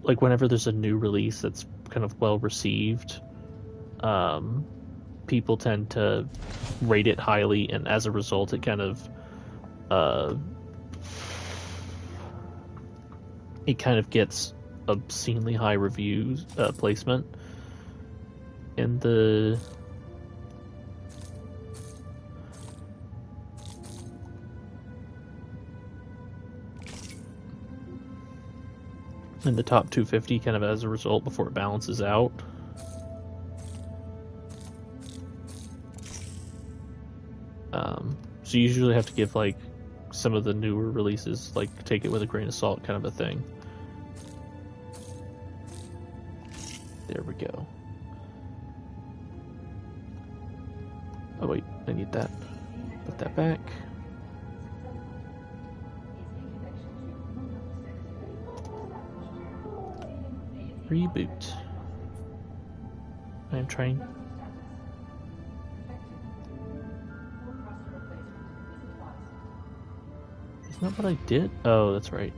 Like whenever there's a new release that's kind of well received, people tend to rate it highly, and as a result, it kind of gets obscenely high reviews placement in the top 250 kind of as a result before it balances out. So you usually have to give like some of the newer releases, like take it with a grain of salt kind of a thing. There we go. Oh wait, I need that. Put that back. Reboot. I'm trying. Isn't that what I did? Oh, that's right.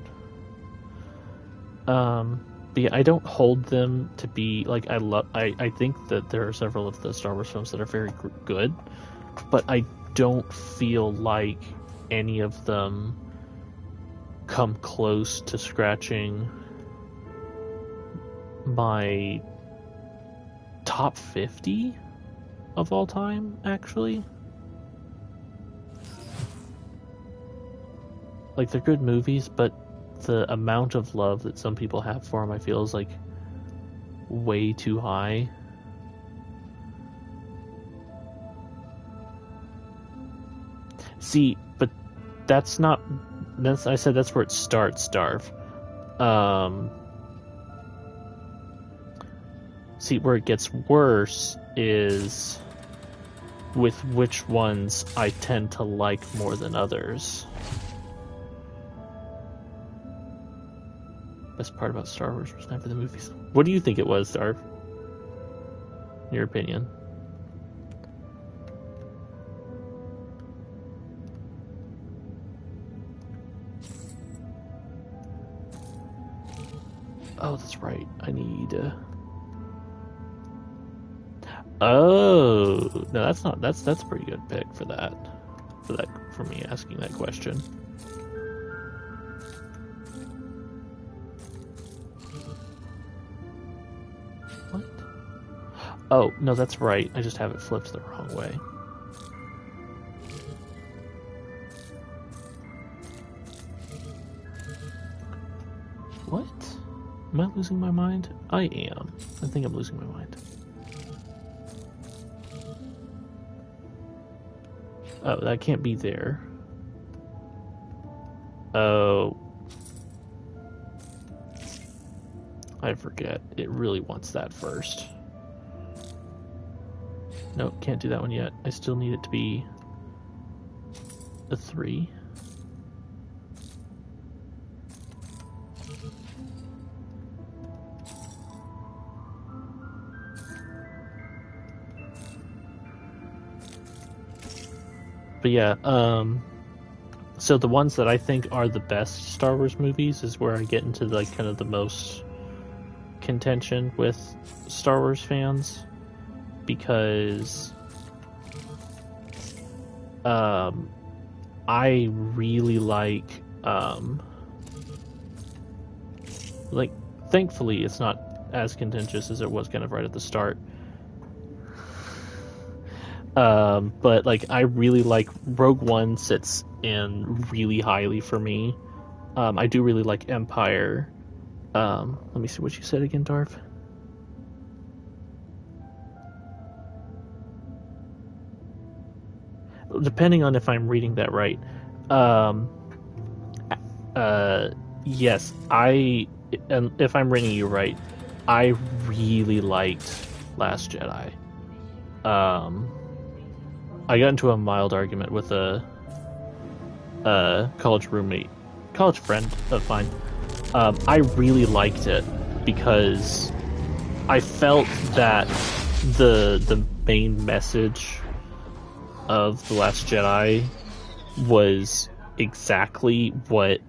But yeah, I don't hold them to be like I think that there are several of the Star Wars films that are very good, but I don't feel like any of them come close to scratching my top 50 of all time, actually. Like, they're good movies, but the amount of love that some people have for them, I feel, is like way too high. See, but that's not... I said that's where it starts, Darv. See, where it gets worse is with which ones I tend to like more than others. Best part about Star Wars was never the movies. What do you think it was, Darv? In your opinion? Oh, that's right. I need... Oh, no, that's not. That's a pretty good pick for that. For me asking that question. What? Oh, no, that's right. I just have it flipped the wrong way. What? Am I losing my mind? I am. I think I'm losing my mind. Oh, that can't be there. Oh. I forget. It really wants that first. Nope, can't do that one yet. I still need it to be a 3. But yeah, so the ones that I think are the best Star Wars movies is where I get into like kind of the most contention with Star Wars fans, because I really like thankfully it's not as contentious as it was kind of right at the start. But like I really like Rogue One sits in really highly for me. I do really like Empire. Let me see what you said again, Darv. Depending on if I'm reading that right. Yes, and if I'm reading you right, I really liked Last Jedi. I got into a mild argument with a college friend of mine. I really liked it because I felt that the main message of The Last Jedi was exactly what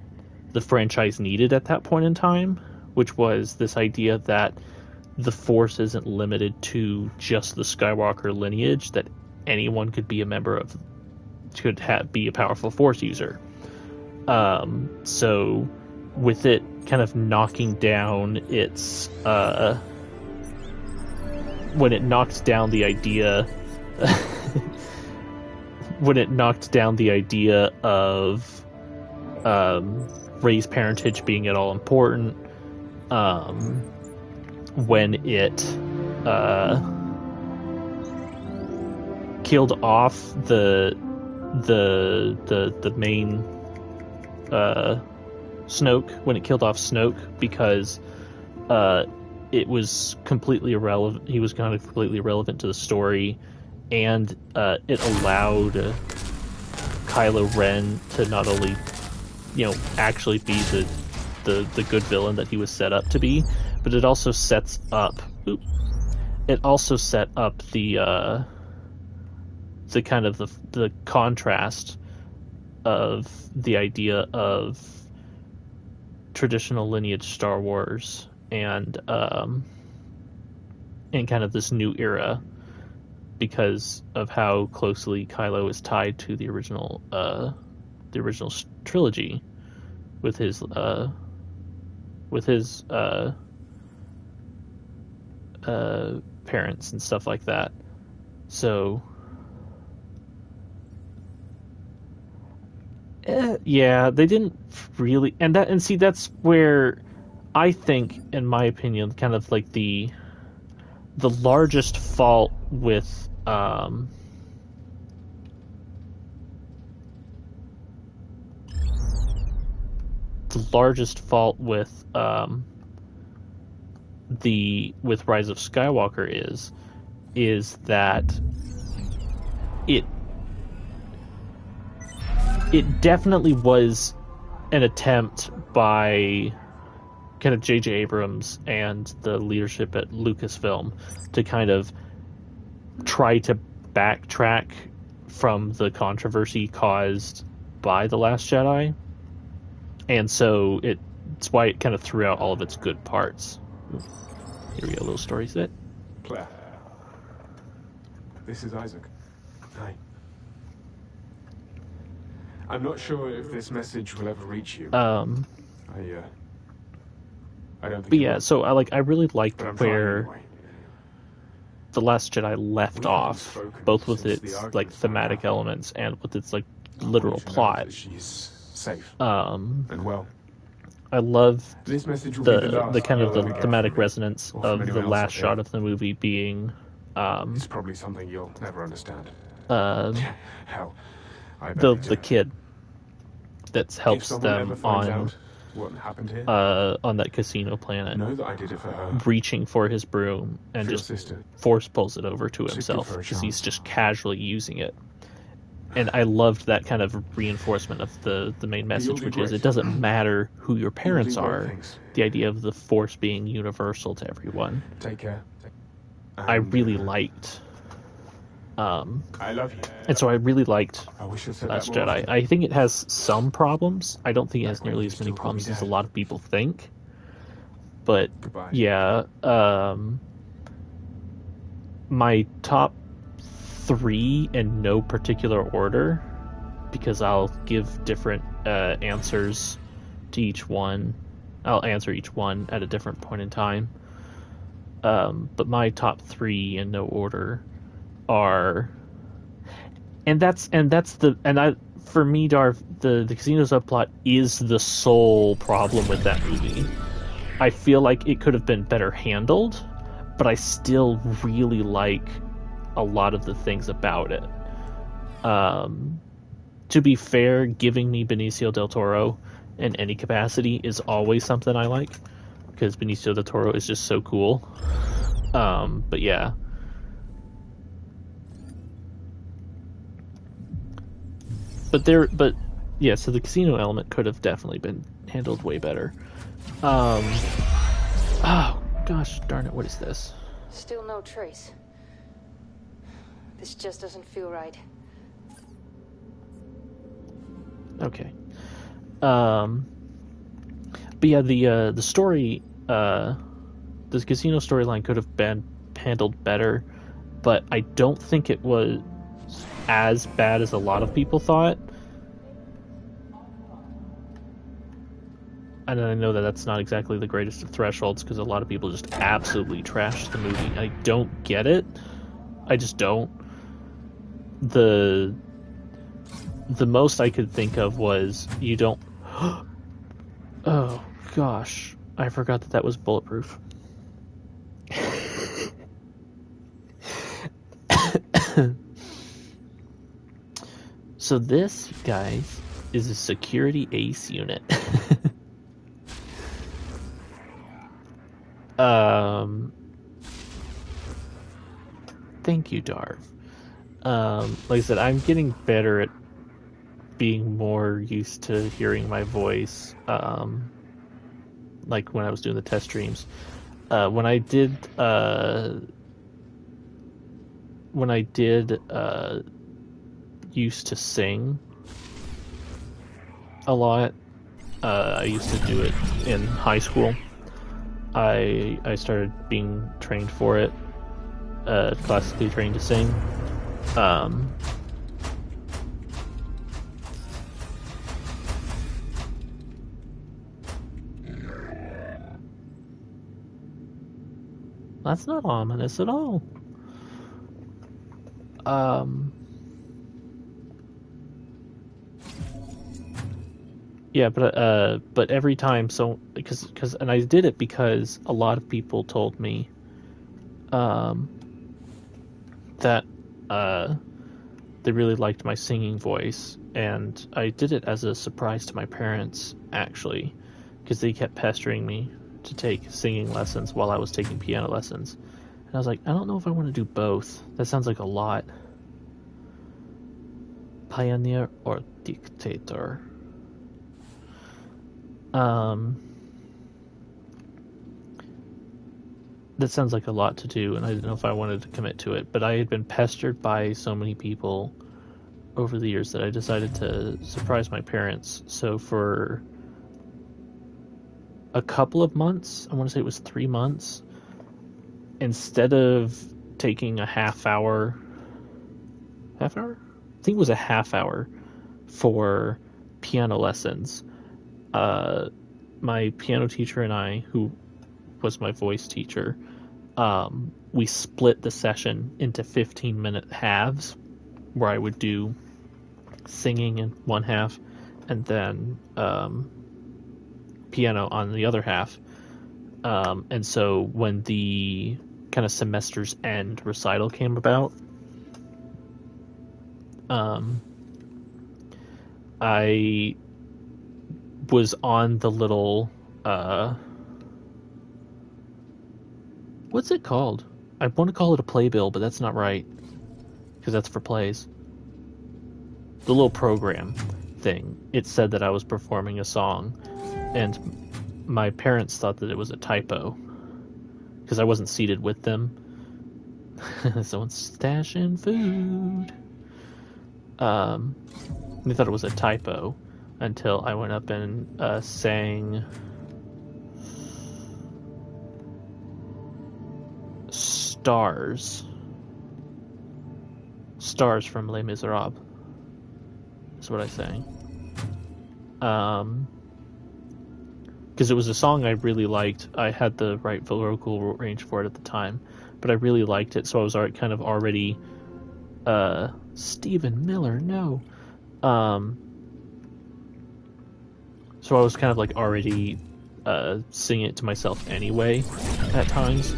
the franchise needed at that point in time, which was this idea that the Force isn't limited to just the Skywalker lineage, that anyone could be a member of, be a powerful Force user. So with it kind of knocking down its when it knocked down the idea of race parentage being at all important, when it killed off the main Snoke, when it killed off Snoke because it was completely irrelevant. He was kind of completely irrelevant to the story, and it allowed Kylo Ren to not only, actually be the good villain that he was set up to be, but it also sets up. It also set up the kind of the contrast of the idea of traditional lineage Star Wars and kind of this new era, because of how closely Kylo is tied to the original trilogy with his parents and stuff like that. So yeah, they didn't really, and see, that's where I think, in my opinion, kind of like the largest fault with the Rise of Skywalker is that it definitely was an attempt by kind of J.J. Abrams and the leadership at Lucasfilm to kind of try to backtrack from the controversy caused by The Last Jedi. And so it's why it kind of threw out all of its good parts. Here we go, little story set. this is Isaac. Hi. I'm not sure if this message will ever reach you. I don't think. But yeah, so I really liked but I'm trying where anyway. The Last Jedi left We haven't off, spoken both with since the its argument like broke thematic out. elements and with its like I literal want you to know plot. that she's safe. And well, I love this message will be the last the kind of the you'll ever get thematic from me, resonance or from of the anyone else last up shot here. of the movie being It's probably something you'll never understand. Hell, I bet you do. the kid that If helps someone ever them finds on out what happened here, on that casino planet, know that I did it for her. reaching for his broom and For your just sister. force pulls it over to give himself her a because he's chance. just casually using it. And I loved that kind of reinforcement of the main message, do which is great. it doesn't matter who your parents great are. things. The idea of the Force being universal to everyone. Take care. I really liked. I love you. And so I really liked I wish I said Last that more Jedi. often. I think it has some problems. I don't think it has Back when nearly you as many still called me problems as a Dad. lot of people think. But Goodbye. yeah, my top 3 in no particular order, because I'll give different answers to each one. I'll answer each one at a different point in time. But my top 3 in no order are, for me, Darv, the casino subplot is the sole problem with that movie. I feel like it could have been better handled, but I still really like a lot of the things about it. To be fair, giving me Benicio del Toro in any capacity is always something I like, because Benicio del Toro is just so cool. But yeah. But yeah, so the casino element could have definitely been handled way better. Oh gosh darn it, what is this? Still no trace. This just doesn't feel right. Okay. But yeah, the story, the casino storyline could have been handled better, but I don't think it was as bad as a lot of people thought. And I know that that's not exactly the greatest of thresholds, because a lot of people just absolutely trashed the movie. I don't get it. I just don't. The most I could think of was, you don't... Oh, gosh. I forgot that was bulletproof. So this, guys, is a security ace unit. Thank you, Darv. Like I said, I'm getting better at being more used to hearing my voice. Like when I was doing the test streams. When I did used to sing a lot. I used to do it in high school. I started being trained for it, classically trained to sing. That's not ominous at all. Yeah, but every time, so because and I did it because a lot of people told me that they really liked my singing voice, and I did it as a surprise to my parents, actually, because they kept pestering me to take singing lessons while I was taking piano lessons. And I was like, I don't know if I want to do both. That sounds like a lot. Pioneer or dictator? That sounds like a lot to do, and I didn't know if I wanted to commit to it, but I had been pestered by so many people over the years that I decided to surprise my parents. So for a couple of months, I want to say it was 3 months, instead of taking a half hour half hour? I think it was a half hour for piano lessons. My piano teacher and I, who was my voice teacher, we split the session into 15-minute halves, where I would do singing in one half and then piano on the other half. And so when the kind of semester's end recital came about, I was on the little what's it called? I want to call it a playbill, but that's not right, because that's for plays. The little program thing. It said that I was performing a song, and my parents thought that it was a typo because I wasn't seated with them. Someone's stashing food. They thought it was a typo until I went up and sang Stars from Les Miserables. That's what I sang. Because it was a song I really liked. I had the right vocal range for it at the time, but I really liked it, so I was already Stephen Miller, no. So I was kind of like already singing it to myself anyway at times,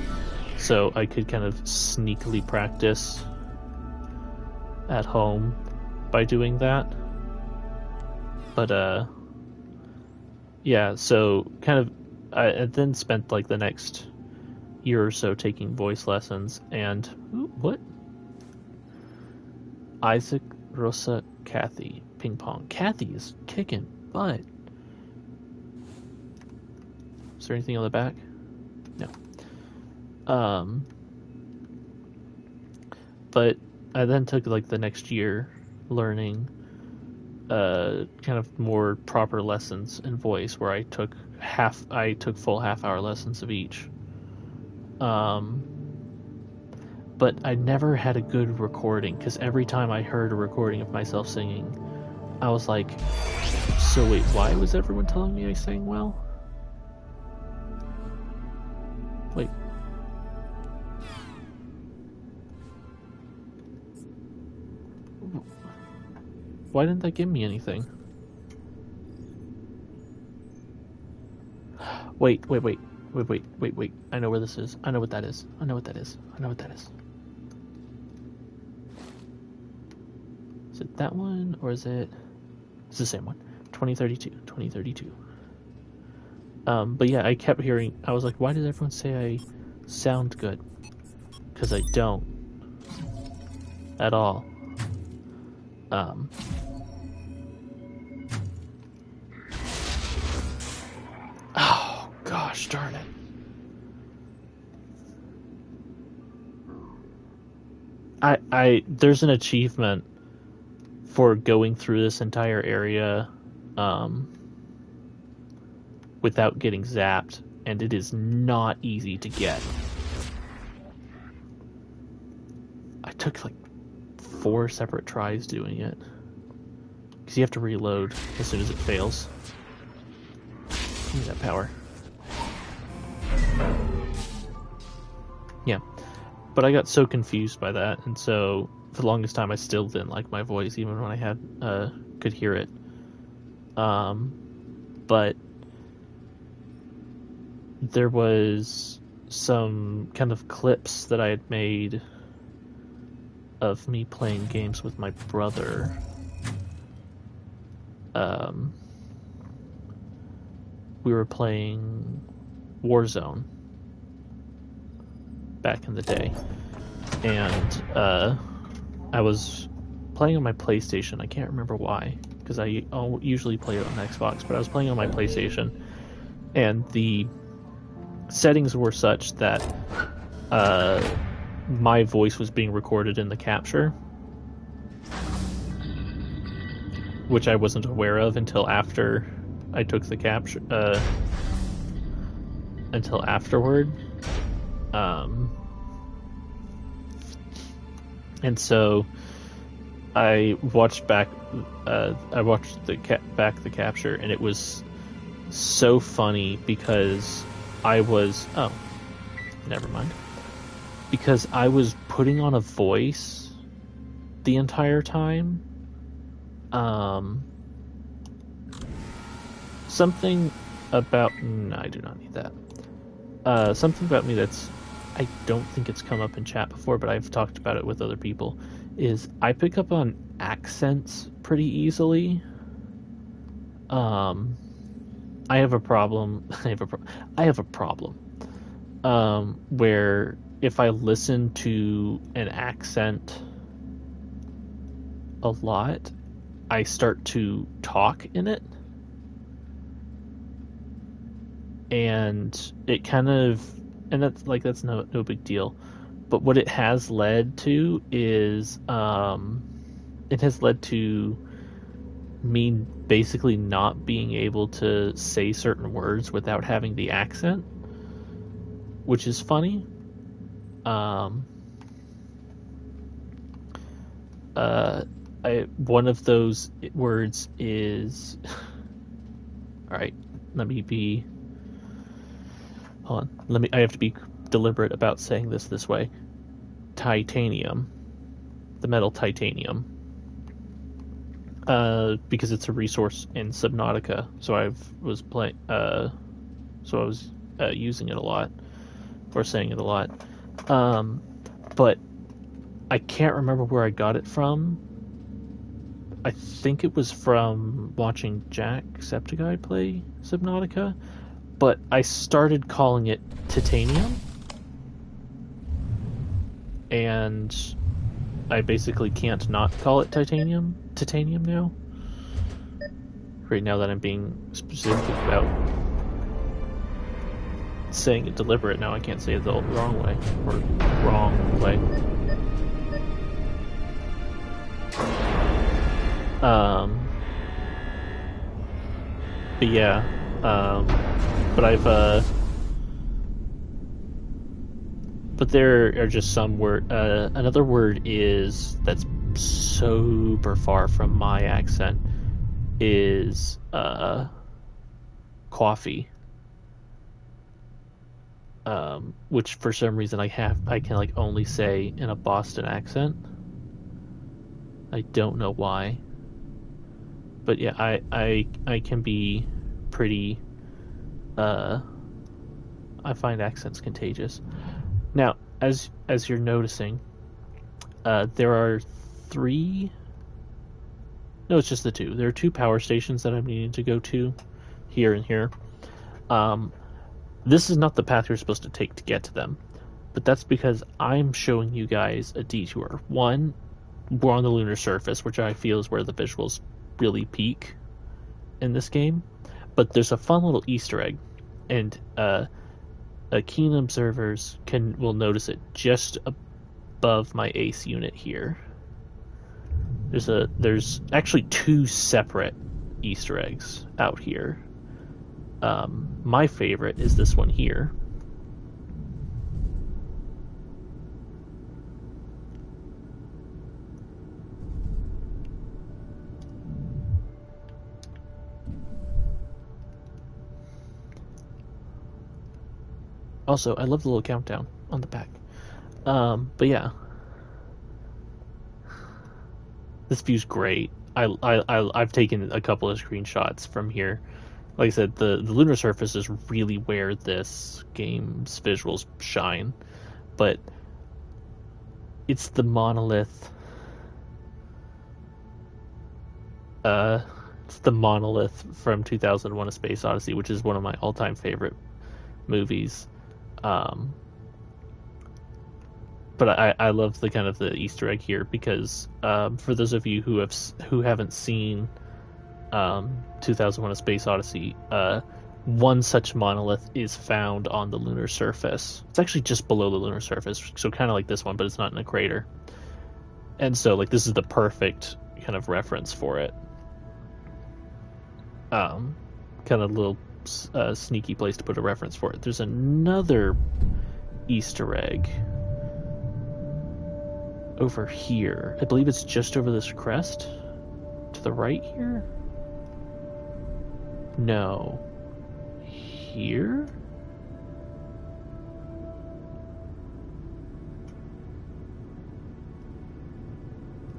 so I could kind of sneakily practice at home by doing that. But yeah, so kind of I then spent like the next year or so taking voice lessons, and what? Isaac, Rosa, Kathy, ping pong. Kathy is kicking butt. Is there anything on the back? No. But I then took like the next year learning kind of more proper lessons in voice, where I took full half-hour lessons of each. But I never had a good recording, because every time I heard a recording of myself singing, I was like, so wait, why was everyone telling me I sang well? Wait. Why didn't that give me anything? Wait. I know where this is. I know what that is. I know what that is. Is it that one, or is it... It's the same one. 2032. But yeah, I kept hearing... I was like, why does everyone say I sound good? Because I don't. At all. Oh, gosh darn it. There's an achievement for going through this entire area without getting zapped, and it is not easy to get. I took like 4 separate tries doing it, because you have to reload as soon as it fails. Give me that power. Yeah, but I got so confused by that, and so for the longest time I still didn't like my voice, even when I had could hear it. But there was some kind of clips that I had made of me playing games with my brother. We were playing Warzone back in the day, and I was playing on my PlayStation. I can't remember why, because I usually play it on Xbox, but I was playing on my PlayStation, and the settings were such that my voice was being recorded in the capture, which I wasn't aware of until after I took the capture, until afterward. And so I watched back the capture, and it was so funny because I was never mind. Because I was putting on a voice the entire time. Something about... No, I do not need that. Something about me that's... I don't think it's come up in chat before, but I've talked about it with other people, is I pick up on accents pretty easily. I have a problem. I have a problem. Where if I listen to an accent a lot, I start to talk in it. And it kind of, and that's no big deal. But what it has led to is, it has led to me basically not being able to say certain words without having the accent, which is funny. One of those words is... Alright, hold on. I have to be deliberate about saying this way. Titanium. The metal titanium. Because it's a resource in Subnautica, so I was using it a lot, or saying it a lot. But I can't remember where I got it from. I think it was from watching Jacksepticeye play Subnautica, but I started calling it titanium, and I basically can't not call it titanium now. Right now that I'm being specific about saying it deliberate, now I can't say it the wrong way, or wrong way. But yeah, but there are just some word, another word is, that's super far from my accent, is, coffee. Which for some reason I can like only say in a Boston accent. I don't know why. But yeah, I can be pretty, I find accents contagious. Now, as you're noticing, there are it's just the two. There are 2 power stations that I'm needing to go to, here and here. This is not the path you're supposed to take to get to them, but that's because I'm showing you guys a detour. One, we're on the lunar surface, which I feel is where the visuals really peak in this game, but there's a fun little Easter egg, and keen observers will notice it just above my ACE unit here. There's actually 2 separate Easter eggs out here. My favorite is this one here. Also, I love the little countdown on the back. But yeah, this view's great. I've taken a couple of screenshots from here. Like I said, the lunar surface is really where this game's visuals shine, but it's the monolith. It's the monolith from 2001: A Space Odyssey, which is one of my all-time favorite movies. But I love the kind of the Easter egg here because for those of you who haven't seen 2001: A Space Odyssey, one such monolith is found on the lunar surface. It's actually just below the lunar surface, so kind of like this one, but it's not in a crater. And so, like, this is the perfect kind of reference for it. Kind of little sneaky place to put a reference for it. There's another Easter egg over here. I believe it's just over this crest. To the right here? No. Here?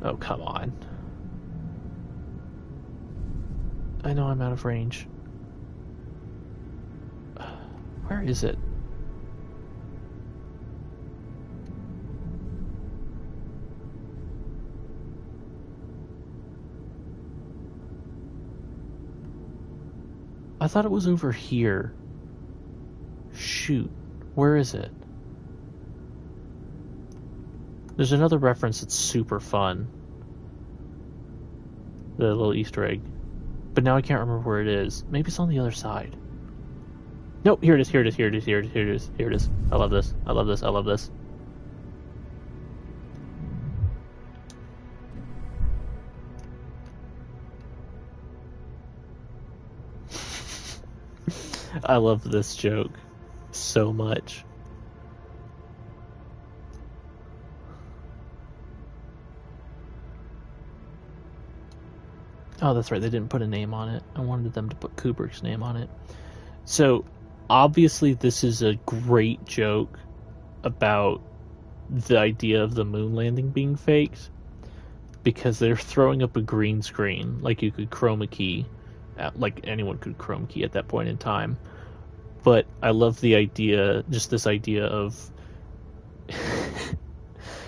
Oh, come on. I know I'm out of range. Where is it? I thought it was over here. Shoot. Where is it? There's another reference that's super fun. The little Easter egg. But now I can't remember where it is. Maybe it's on the other side. Nope, here it is, here it is, here it is, here it is, here it is, here it is. I love this, I love this, I love this. I love this joke so much. Oh, that's right, they didn't put a name on it. I wanted them to put Kubrick's name on it. So, obviously this is a great joke about the idea of the moon landing being faked, because they're throwing up a green screen, like you could chroma key, like anyone could chroma key at that point in time. But I love the idea, just this idea of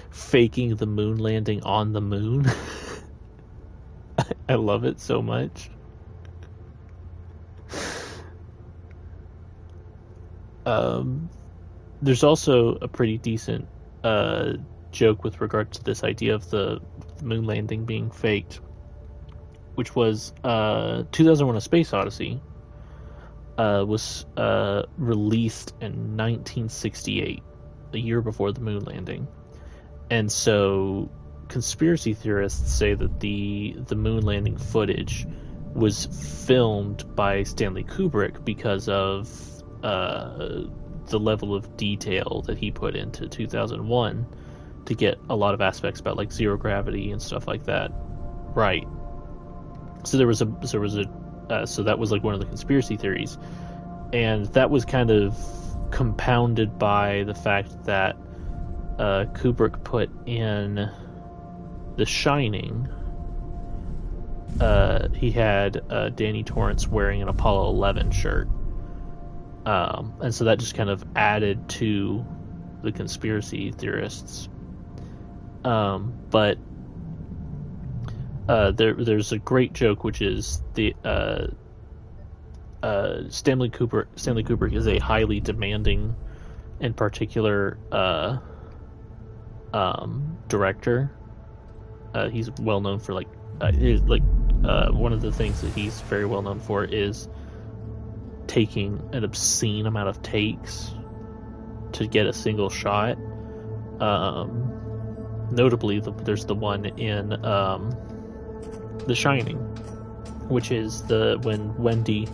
faking the moon landing on the moon. I love it so much. There's also a pretty decent joke with regard to this idea of the moon landing being faked, which was 2001: A Space Odyssey was released in 1968, a year before the moon landing. And so conspiracy theorists say that the moon landing footage was filmed by Stanley Kubrick because of the level of detail that he put into 2001 to get a lot of aspects about like zero gravity and stuff like that right. So so that was like one of the conspiracy theories, and that was kind of compounded by the fact that Kubrick put in The Shining, he had Danny Torrance wearing an Apollo 11 shirt, and so that just kind of added to the conspiracy theorists. But there's a great joke, which is the Stanley Kubrick is a highly demanding and particular director. He's well known for one of the things that he's very well known for is taking an obscene amount of takes to get a single shot. Notably, there's the one in The Shining, which is when Wendy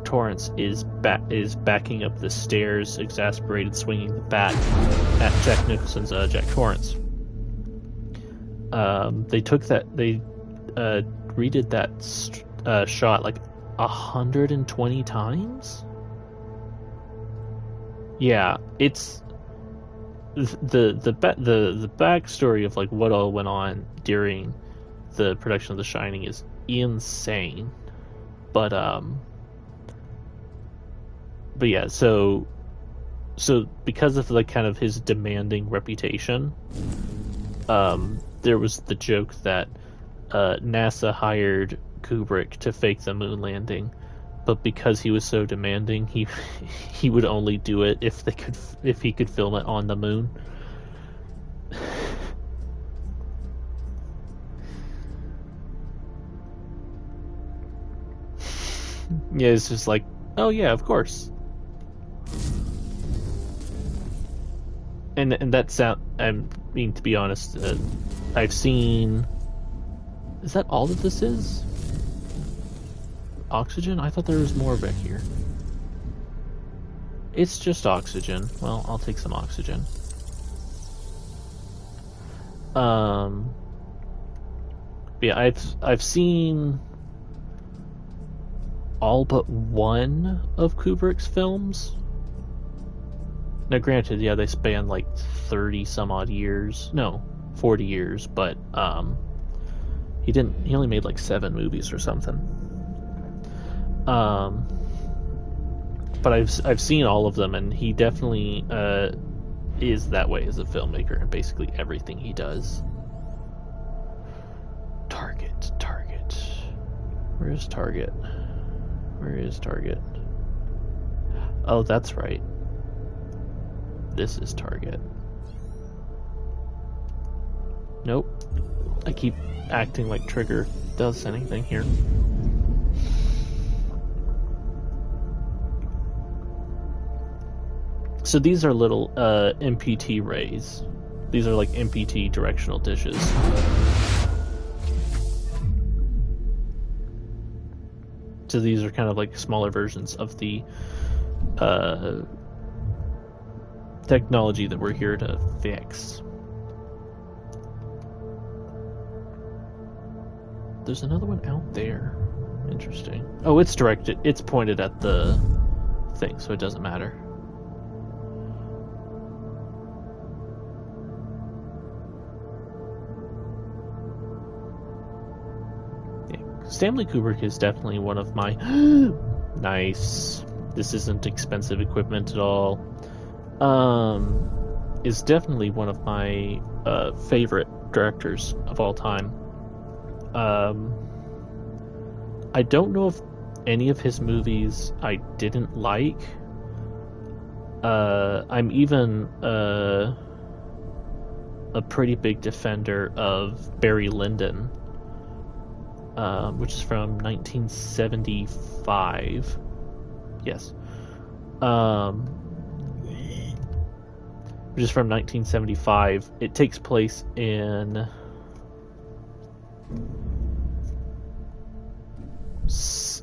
Torrance is backing up the stairs, exasperated, swinging the bat at Jack Nicholson's Jack Torrance. They redid that shot like 120 times. Yeah, it's the backstory of like what all went on during the production of The Shining is insane, but yeah, so because of like kind of his demanding reputation, there was the joke that NASA hired Kubrick to fake the moon landing, but because he was so demanding, he would only do it if he could film it on the moon. Yeah, it's just like, oh yeah, of course. And that sound, I mean, to be honest, I've seen... Is that all that this is? Oxygen? I thought there was more back here. It's just oxygen. Well, I'll take some oxygen. Yeah, I've seen all but one of Kubrick's films. Now, granted, yeah, they span like 30 some odd years. No, 40 years, but he only made like 7 movies or something. But I've seen all of them, and he definitely is that way as a filmmaker in basically everything he does. Target. Where is Target? Oh, that's right. This is Target. Nope. I keep acting like Trigger does anything here. So these are little MPT rays. These are like MPT directional dishes. So these are kind of like smaller versions of the technology that we're here to fix. There's another one out there. Interesting. Oh, it's pointed at the thing, so it doesn't matter. Stanley Kubrick is definitely one of my... Nice. This isn't expensive equipment at all. Is definitely one of my favorite directors of all time. I don't know if any of his movies I didn't like. I'm even a pretty big defender of Barry Lyndon. Which is from 1975. Yes. Which is from 1975. It takes place in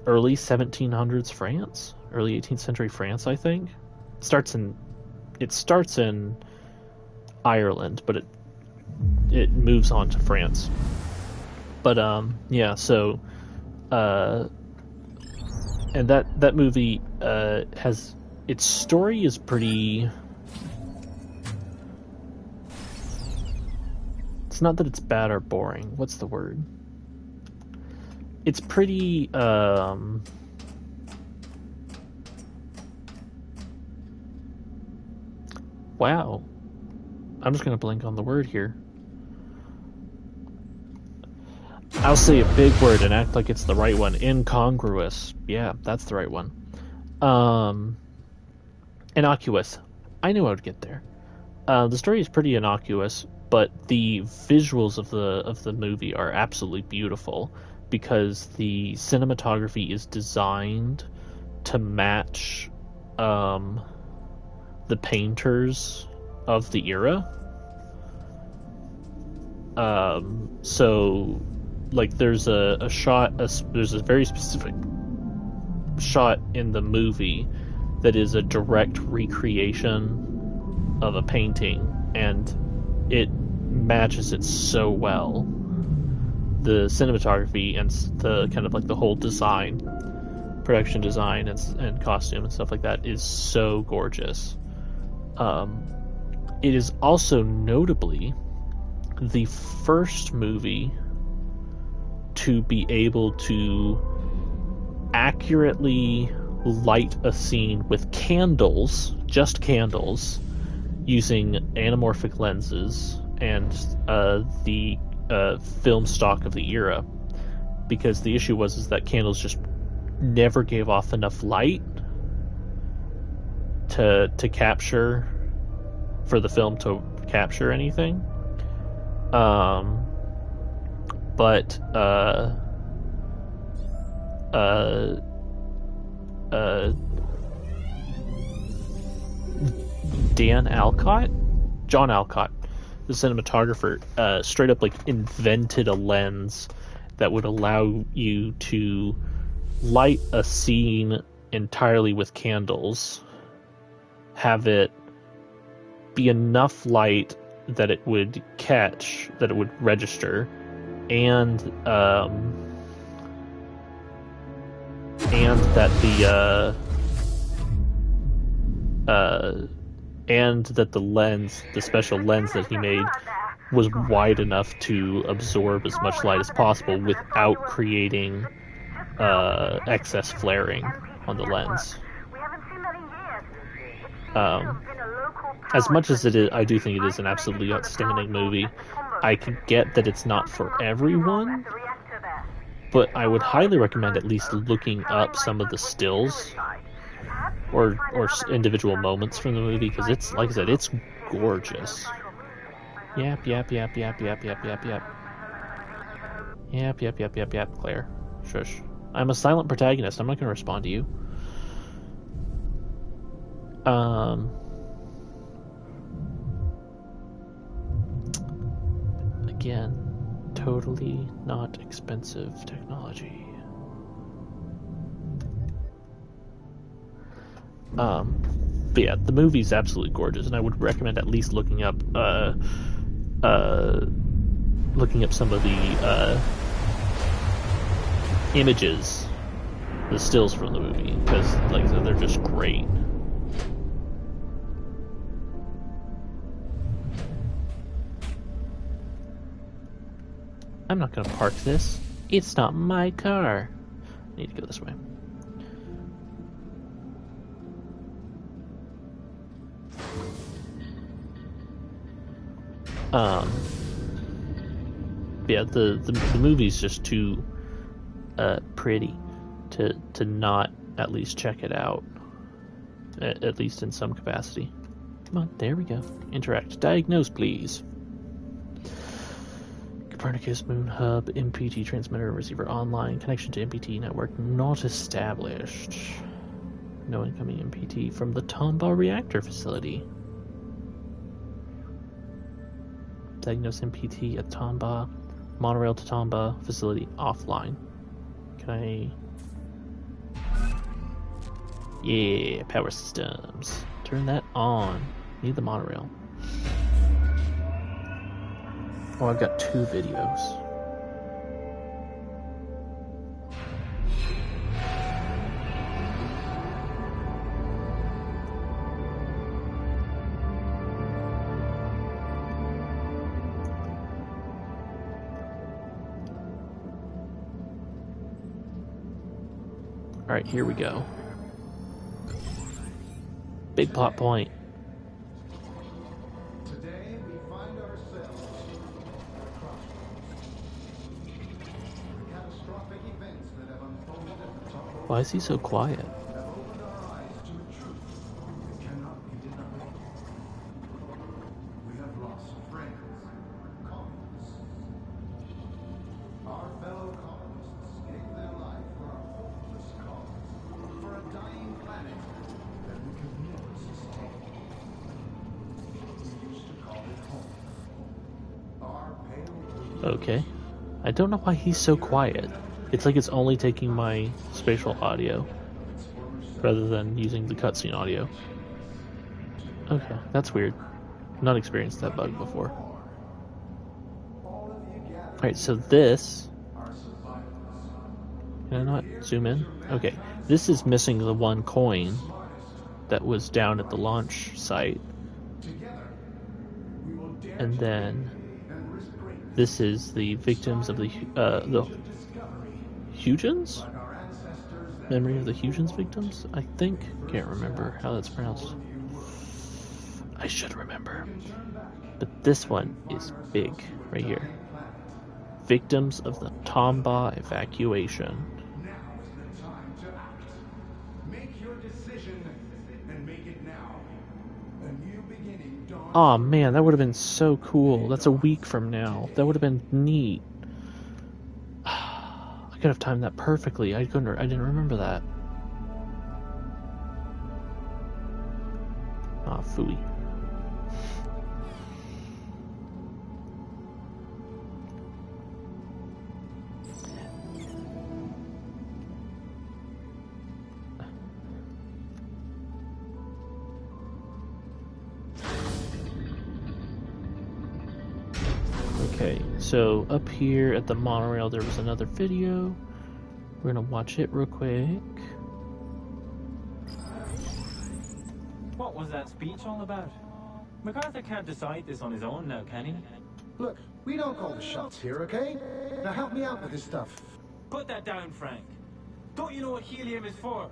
early 1700s France, early 18th century France, I think. It starts in Ireland, but it moves on to France. But yeah, so and that movie has its story is pretty. It's not that it's bad or boring. What's the word? It's pretty wow. I'm just gonna blank on the word here. I'll say a big word and act like it's the right one. Incongruous. Yeah, that's the right one. Innocuous. I knew I would get there. The story is pretty innocuous, but the visuals of the movie are absolutely beautiful because the cinematography is designed to match the painters of the era. So like there's a shot, there's a very specific shot in the movie that is a direct recreation of a painting, and it matches it so well. The cinematography and the kind of like the whole design, production design and costume and stuff like that is so gorgeous. It is also notably the first movie to be able to accurately light a scene with candles, just candles, using anamorphic lenses and the film stock of the era, because the issue was that candles just never gave off enough light to capture, for the film to capture anything. But John Alcott, the cinematographer, straight up like invented a lens that would allow you to light a scene entirely with candles, have it be enough light that it would catch, that it would register, and that the lens, the special lens that he made, was wide enough to absorb as much light as possible without creating excess flaring on the lens. As much as it is, I do think it is an absolutely outstanding movie. I can get that it's not for everyone, but I would highly recommend at least looking up some of the stills or individual moments from the movie, because it's, like I said, it's gorgeous. Yap, Claire. Shush. I'm a silent protagonist. I'm not going to respond to you. Again, totally not expensive technology. But yeah, the movie's absolutely gorgeous, and I would recommend at least looking up some of the images, the stills from the movie, because, like I said, they're just great. I'm not gonna park this. It's not my car. I need to go this way. Yeah, the movie's just too pretty to not at least check it out, at least in some capacity. Come on, there we go. Interact. Diagnose, please. Copernicus Moon Hub MPT transmitter receiver online. Connection to MPT network not established. No incoming MPT from the Tombaugh reactor facility. Diagnose MPT at Tombaugh. Monorail to Tombaugh facility offline. Can I... Yeah, power systems. Turn that on. Need the monorail. Oh, I've got 2 videos. Alright, here we go. Big plot point. Today we find ourselves catastrophic events that have unfolded at the top of Why is he so quiet? have opened our eyes to a truth that cannot be denied. We have lost friends, colleagues. Our fellow colonists gave their life for a hopeless cause, for a dying planet that we could never sustain. We used to call it home. Our pale Okay. I don't know why he's so quiet. It's like it's only taking my spatial audio rather than using the cutscene audio. Okay, that's weird. Not experienced that bug before. Alright, so this... Can I not zoom in? Okay, this is missing the 1 coin that was down at the launch site. And then this is the victims of the Huygens? Memory of the Huygens victims? I think. Can't remember how that's pronounced. I should remember. But this one is big, right here. Victims of the Tombaugh evacuation. Now is the time to act. Make your decision and make it now. A new beginning dawns. Aw, man, that would have been so cool. That's a week from now. That would have been neat. I could have timed that perfectly. I didn't remember that. Ah, phooey. Okay, so up here at the monorail there was another video. We're gonna watch it real quick. What was that speech all about? MacArthur can't decide this on his own now, can he? Look, we don't call the shots here, okay? Now help me out with this stuff. Put that down, Frank. Don't you know what helium is for?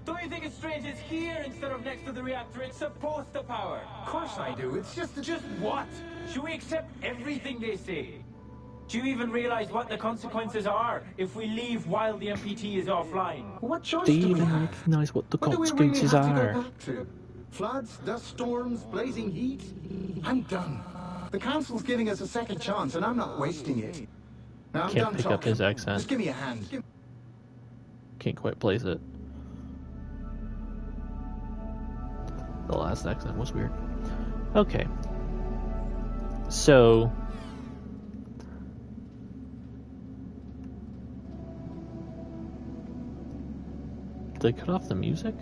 Don't you think it's strange it's here instead of next to the reactor it's supposed to power? Of course I do. It's just Just what? Should we accept everything they say? Do you even realize what the consequences are if we leave while the MPT is offline? What choice Do you do we even have? recognize what the What do we really consequences have to are? go back to? Floods, dust storms, blazing heat? I'm done. The council's giving us a second chance, and I'm not wasting it. Now I'm Can't done pick talking. up his accent. Just give me a hand. Can't quite place it. The last accent was weird. Okay. So... Did they cut off the music?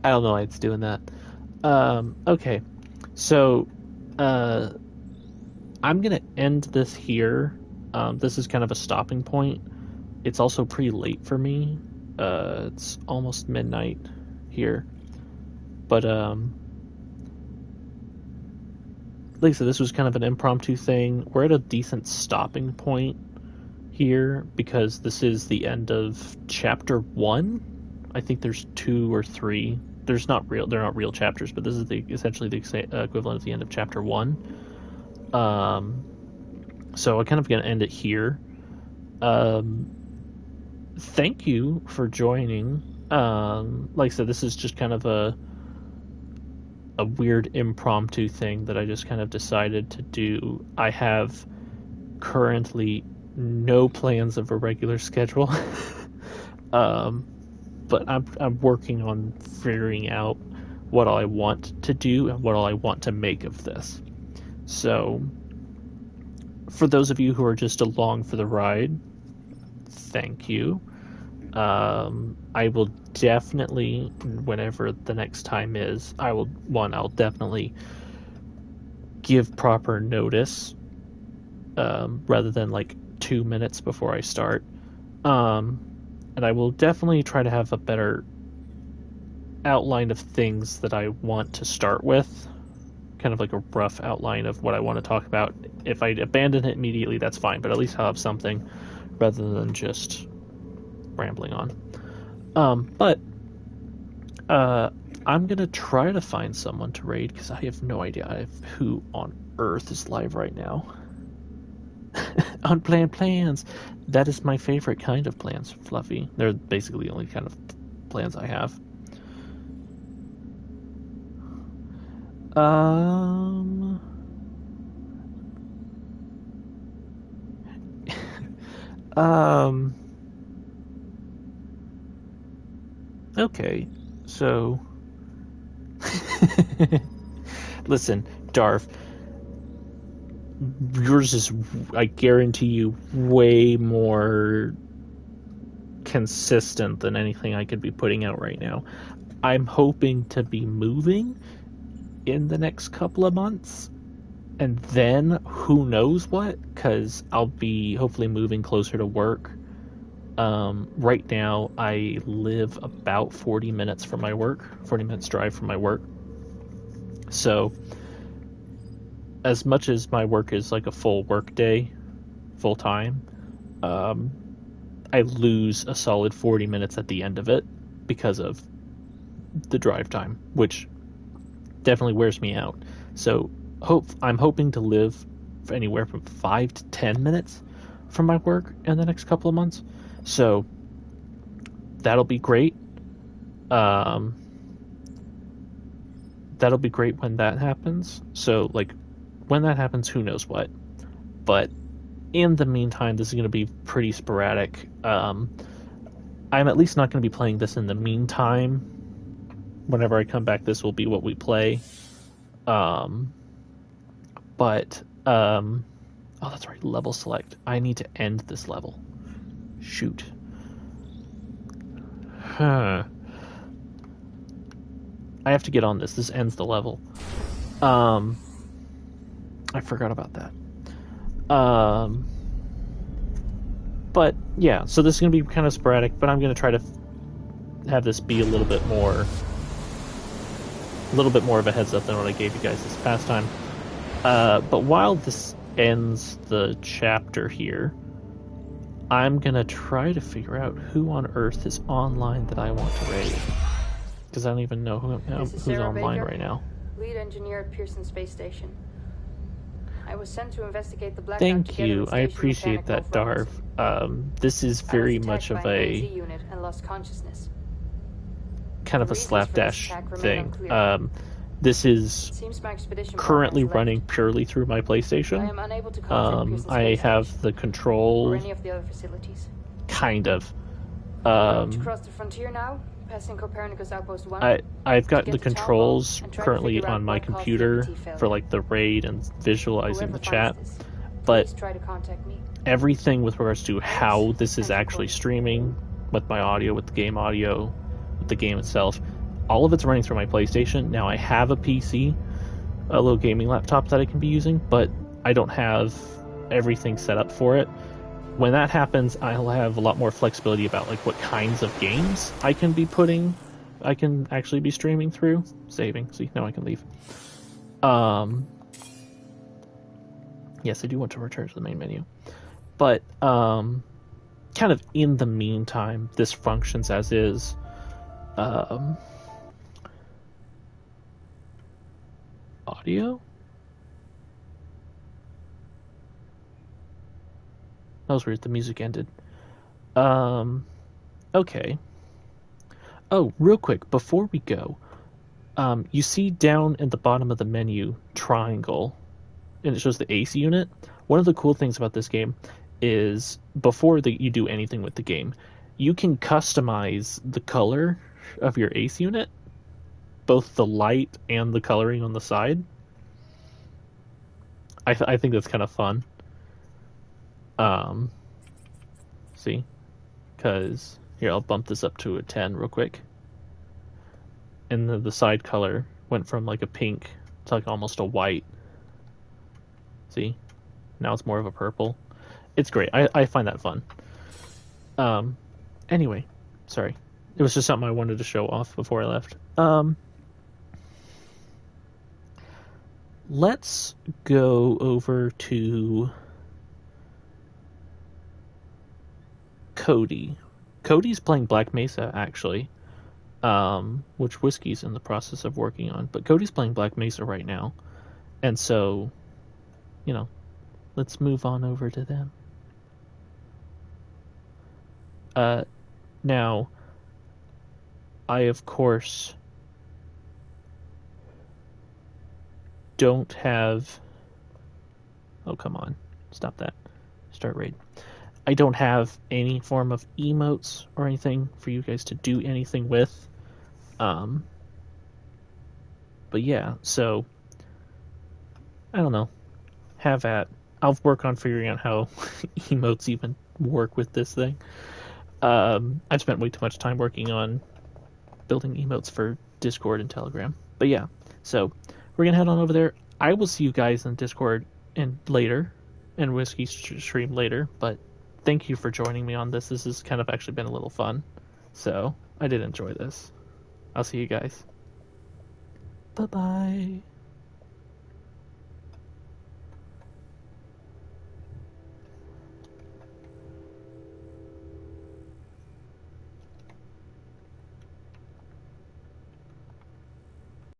I don't know why it's doing that. Okay. So, I'm gonna end this here. This is kind of a stopping point. It's also pretty late for me. It's almost midnight here. But, like I said, this was kind of an impromptu thing. We're at a decent stopping point here because this is the end of chapter 1. I think there's 2 or 3. They're not real chapters, but this is essentially the equivalent of the end of chapter 1. So I'm kind of going to end it here. Thank you for joining. Like I said, this is just kind of a weird impromptu thing that I just kind of decided to do. I have currently no plans of a regular schedule. But I'm working on figuring out what all I want to do and what all I want to make of this. So, for those of you who are just along for the ride, thank you. I will definitely, whenever the next time is, I'll definitely give proper notice, rather than like 2 minutes before I start. And I will definitely try to have a better outline of things that I want to start with. Kind of like a rough outline of what I want to talk about. If I abandon it immediately, that's fine, but at least I'll have something rather than just rambling on. But I'm going to try to find someone to raid because I have no idea who on earth is live right now. Unplanned plans. That is my favorite kind of plans, Fluffy. They're basically the only kind of plans I have. Okay, so listen, Darv. Yours is, I guarantee you, way more consistent than anything I could be putting out right now. I'm hoping to be moving in the next couple of months, and then who knows what, because I'll be hopefully moving closer to work. Right now, I live about 40 minutes from my work, 40 minutes drive from my work. So, as much as my work is like a full work day, full time, I lose a solid 40 minutes at the end of it because of the drive time, which definitely wears me out. So I'm hoping to live anywhere from 5 to 10 minutes from my work in the next couple of months. So that'll be great. That'll be great when that happens. So like, when that happens, who knows what. But in the meantime, this is going to be pretty sporadic. I'm at least not going to be playing this in the meantime. Whenever I come back, this will be what we play. Oh, that's right, level select. I need to end this level. Shoot. I have to get on this. This ends the level. I forgot about that. But yeah, so this is going to be kind of sporadic, but I'm going to try to have this be a little bit more of a heads up than what I gave you guys this past time. But while this ends the chapter here, I'm going to try to figure out who on Earth is online that I want to raid. Because I don't even know who's online right now. Lead engineer at Pearson Space Station. I was sent to investigate the blackout. Thank you. I appreciate that, Darv. This is very much of a kind of a slapdash thing. This is currently running purely through my PlayStation. I have the control, kind of. To cross the frontier now, passing Copernicus Outpost 1. I've got the controls currently on my computer for like the raid and visualizing the chat, but everything with regards to how this is actually streaming, with my audio, with the game audio, with the game itself, all of it's running through my PlayStation. Now I have a PC, a little gaming laptop that I can be using, but I don't have everything set up for it. When that happens, I'll have a lot more flexibility about like what kinds of games I can actually be streaming through. Saving. See, now I can leave. Yes, I do want to return to the main menu. But kind of in the meantime, this functions as is. Audio? That was weird, the music ended. Okay. Oh, real quick, before we go, you see down in the bottom of the menu, triangle, and it shows the AC unit. One of the cool things about this game is, before you do anything with the game, you can customize the color of your AC unit, both the light and the coloring on the side. I think that's kind of fun. See? Because, here, I'll bump this up to a 10 real quick. And the side color went from like a pink to like almost a white. See? Now it's more of a purple. It's great. I find that fun. Anyway, sorry. It was just something I wanted to show off before I left. Let's go over to Cody. Cody's playing Black Mesa, actually, which Whiskey's in the process of working on. But Cody's playing Black Mesa right now. And so, let's move on over to them. Now, I, of course, don't have... Oh, come on. Stop that. Start raid. I don't have any form of emotes or anything for you guys to do anything with. But yeah, so... I don't know. Have at. I'll work on figuring out how emotes even work with this thing. I've spent way too much time working on building emotes for Discord and Telegram. But yeah, so we're gonna head on over there. I will see you guys in Discord and later, and Whiskey stream later. But thank you for joining me on this. This has kind of actually been a little fun. So I did enjoy this. I'll see you guys. Bye-bye.